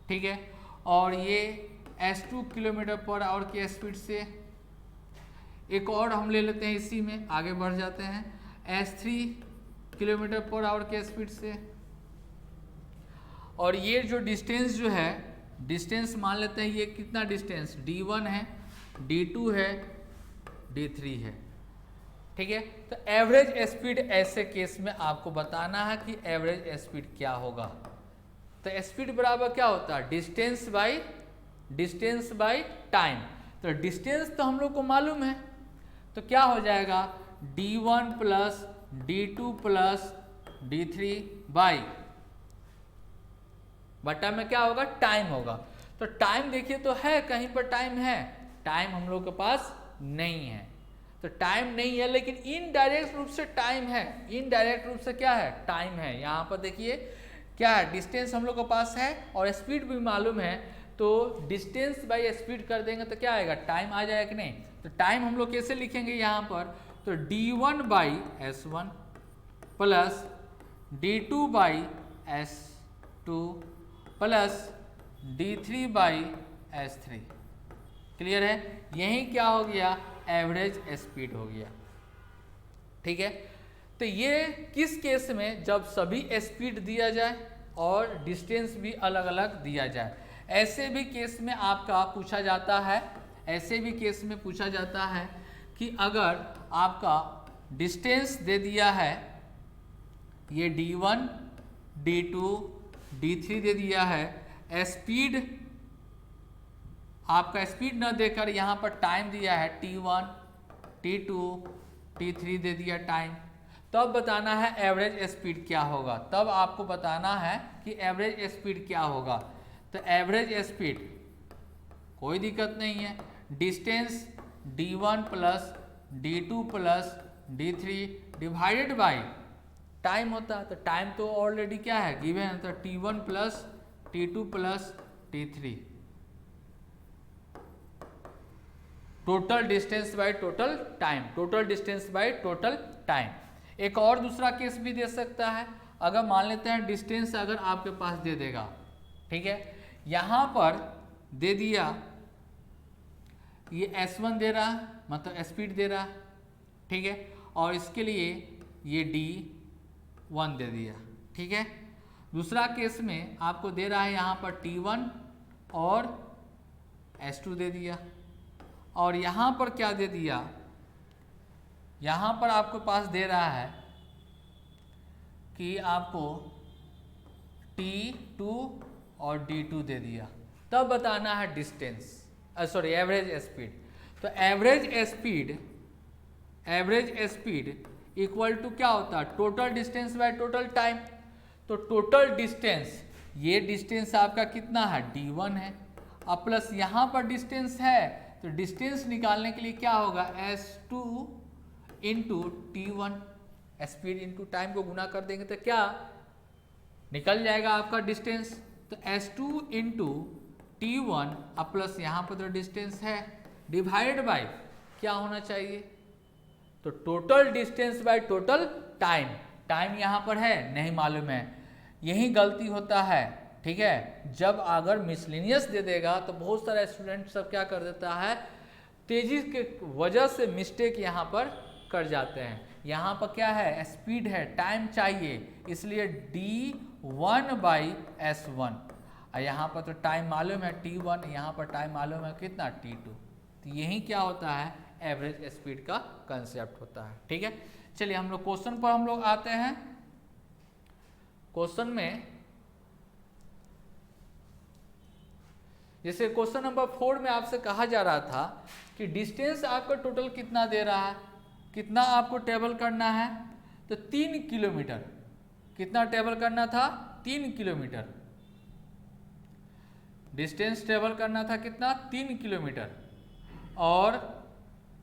Speaker 1: ठीक है, और ये s2 किलोमीटर पर आवर के स्पीड से। एक और हम ले लेते हैं, इसी में आगे बढ़ जाते हैं, s3 किलोमीटर पर आवर के स्पीड से। और ये जो डिस्टेंस जो है, डिस्टेंस मान लेते हैं ये कितना डिस्टेंस, d1 है, d2 है, d3 है, ठीक है। तो एवरेज स्पीड ऐसे केस में आपको बताना है कि एवरेज स्पीड क्या होगा। तो स्पीड बराबर क्या होता है, डिस्टेंस बाई टाइम। तो डिस्टेंस तो हम लोग को मालूम है, तो क्या हो जाएगा, d1 plus d2 plus d3 by बटा में क्या होगा, टाइम होगा। तो टाइम देखिए तो है, कहीं पर टाइम है, टाइम हम लोग के पास नहीं है। तो टाइम नहीं है लेकिन इनडायरेक्ट रूप से टाइम है, इनडायरेक्ट रूप से क्या है, टाइम है। यहाँ पर देखिए क्या है, डिस्टेंस हम लोग के पास है और स्पीड भी मालूम है, तो डिस्टेंस बाई स्पीड कर देंगे तो क्या आएगा, टाइम आ जाएगा कि नहीं। तो टाइम हम लोग कैसे लिखेंगे यहाँ पर, तो d1 by s1 plus d2 by s2 plus d3 by s3। Clear है, यही क्या हो गया, एवरेज स्पीड हो गया, ठीक है। तो ये किस केस में, जब सभी स्पीड दिया जाए और डिस्टेंस भी अलग अलग दिया जाए। ऐसे भी केस में आपका पूछा जाता है, ऐसे भी केस में पूछा जाता है कि अगर आपका डिस्टेंस दे दिया है, ये d1 d2 d3 दे दिया है, स्पीड आपका स्पीड न देकर यहाँ पर टाइम दिया है, t1 t2 t3 दे दिया टाइम, तब बताना है एवरेज स्पीड क्या होगा। तब आपको बताना है कि एवरेज स्पीड क्या होगा। तो एवरेज स्पीड कोई दिक्कत नहीं है, distance d1 plus d2 plus d3 divided by time होता है। तो टाइम तो ऑलरेडी क्या है, गिवन है, तो t1 plus t2 plus t3, total distance by total time, total distance by total time. एक और दूसरा केस भी दे सकता है, अगर मान लेते हैं डिस्टेंस अगर आपके पास दे देगा, ठीक है, यहाँ पर दे दिया ये s1 दे रहा, मतलब स्पीड दे रहा, ठीक है, और इसके लिए ये d1 दे दिया, ठीक है। दूसरा केस में आपको दे रहा है यहाँ पर t1 और s2 दे दिया, और यहाँ पर क्या दे दिया, यहाँ पर आपको पास दे रहा है कि आपको t2 और d2 दे दिया, तब बताना है डिस्टेंस, सॉरी एवरेज स्पीड। तो एवरेज स्पीड इक्वल टू क्या होता है, total distance by total time. तो टोटल डिस्टेंस, ये डिस्टेंस आपका कितना है, d1 है, अब प्लस यहाँ पर डिस्टेंस है, तो डिस्टेंस निकालने के लिए क्या होगा, s2 into t1, speed into time को गुना कर देंगे तो क्या निकल जाएगा आपका डिस्टेंस। तो s2 इंटू t1 अब प्लस यहाँ पर तो डिस्टेंस है, डिवाइडेड बाय क्या होना चाहिए, तो total distance by total time. Time यहाँ पर है नहीं मालूम है, यही गलती होता है, ठीक है। जब अगर मिसलिनियस दे देगा तो बहुत सारा स्टूडेंट सब क्या कर देता है, तेजी के वजह से मिस्टेक यहाँ पर कर जाते हैं। यहाँ पर क्या है, स्पीड है, टाइम चाहिए, इसलिए d1 बाई s1, और यहाँ पर तो टाइम मालूम है t1, यहाँ पर टाइम मालूम है कितना t2। तो यही क्या होता है, एवरेज स्पीड का कंसेप्ट होता है। ठीक है, चलिए हम लोग क्वेश्चन पर हम लोग आते हैं। क्वेश्चन में जैसे क्वेश्चन नंबर 4 में आपसे कहा जा रहा था कि डिस्टेंस आपका टोटल कितना दे रहा है, कितना आपको ट्रेवल करना है, तो 3 किलोमीटर। कितना ट्रेवल करना था? 3 किलोमीटर डिस्टेंस ट्रेवल करना था। कितना? 3 किलोमीटर। और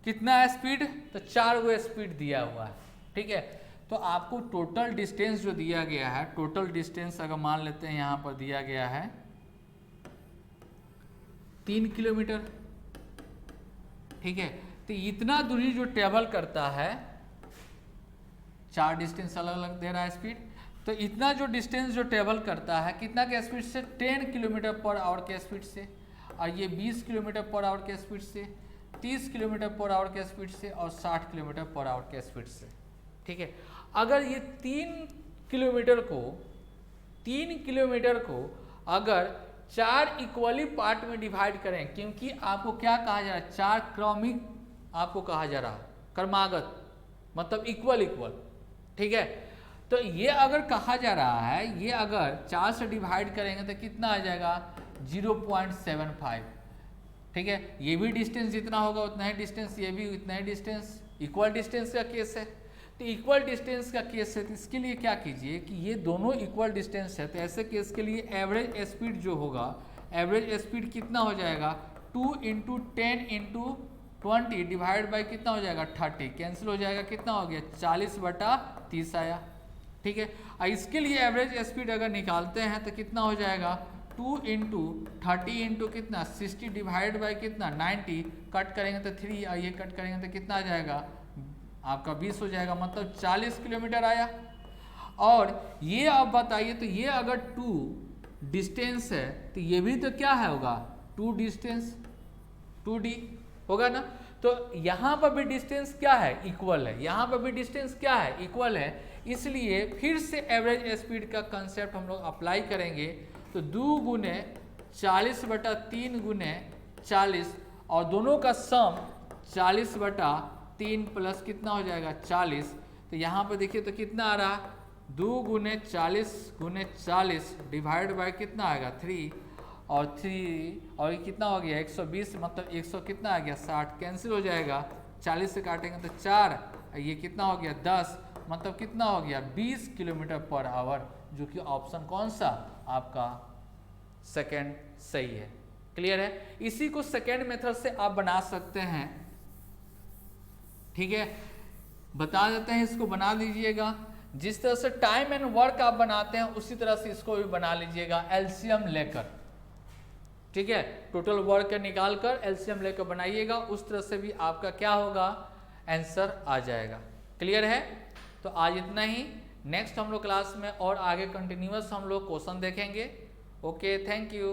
Speaker 1: कितना स्पीड? तो 4 गो स्पीड दिया हुआ है। ठीक है, तो आपको टोटल डिस्टेंस जो दिया गया है, टोटल डिस्टेंस अगर मान लेते हैं यहाँ पर दिया गया है 3 किलोमीटर। ठीक है, तो इतना दूरी जो ट्रेवल करता है, 4 डिस्टेंस अलग अलग दे रहा है स्पीड, तो इतना जो डिस्टेंस जो ट्रेवल करता है कितना के स्पीड से? 10 किलोमीटर पर आवर के स्पीड से, और ये 20 किलोमीटर पर आवर के स्पीड से, 30 किलोमीटर पर आवर के स्पीड से, और 60 किलोमीटर पर आवर के स्पीड से। ठीक है, अगर ये 3 किलोमीटर को अगर 4 इक्वली पार्ट में डिवाइड करें, क्योंकि आपको क्या कहा जा रहा है? 4 क्रमिक आपको कहा जा रहा है, क्रमागत मतलब इक्वल। ठीक है, तो ये अगर कहा जा रहा है, ये अगर 4 से डिवाइड करेंगे तो कितना आ जाएगा? 0.75। ठीक है, ये भी डिस्टेंस जितना होगा उतना ही डिस्टेंस, ये भी उतना ही डिस्टेंस। इक्वल डिस्टेंस का केस है, तो इक्वल डिस्टेंस का केस है, तो इसके लिए क्या कीजिए कि ये दोनों इक्वल डिस्टेंस है, तो ऐसे केस के लिए एवरेज स्पीड जो होगा, एवरेज स्पीड कितना हो जाएगा? 2 × 10 × 20 डिवाइड बाई कितना हो जाएगा? 30। कैंसिल हो जाएगा, कितना हो गया? 40/30 आया। ठीक है, और इसके लिए एवरेज स्पीड अगर निकालते हैं तो कितना हो जाएगा? 2 × 30 × कितना? 60 डिवाइड बाई कितना? 90। कट करेंगे तो 3, और ये कट करेंगे तो कितना आ जाएगा? आपका 20 हो जाएगा, मतलब 40 किलोमीटर आया। और ये आप बताइए, तो ये अगर 2 डिस्टेंस है तो ये भी तो क्या है होगा? 2 डिस्टेंस, 2D होगा ना। तो यहाँ पर भी डिस्टेंस क्या है? इक्वल है। यहाँ पर भी डिस्टेंस क्या है? इक्वल है। इसलिए फिर से एवरेज स्पीड का कंसेप्ट हम लोग अप्लाई करेंगे, तो 2 × 40/3 × 40, और दोनों का सम 40/3 प्लस कितना हो जाएगा? 40। तो यहाँ पर देखिए तो कितना आ रहा? 2 × 40 × 40 डिवाइड बाय कितना आएगा? 3, और 3 और ये कितना हो गया? 120, मतलब 100 कितना आ गया? 60। कैंसिल हो जाएगा, 40 से काटेंगे तो 4, ये कितना हो गया? 10, मतलब कितना हो गया? 20 किलोमीटर पर आवर, जो कि ऑप्शन कौन सा आपका? सेकेंड सही है। क्लियर है? इसी को सेकेंड मेथड से आप बना सकते हैं। ठीक है, बता देते हैं, इसको बना लीजिएगा। जिस तरह से टाइम एंड वर्क आप बनाते हैं उसी तरह से इसको भी बना लीजिएगा, एलसीएम लेकर। ठीक है, टोटल वर्क निकाल कर एलसीएम लेकर बनाइएगा, उस तरह से भी आपका क्या होगा? आंसर आ जाएगा। क्लियर है? तो आज इतना ही। नेक्स्ट हम लोग क्लास में और आगे कंटिन्यूअस हम लोग क्वेश्चन देखेंगे। Okay, thank you.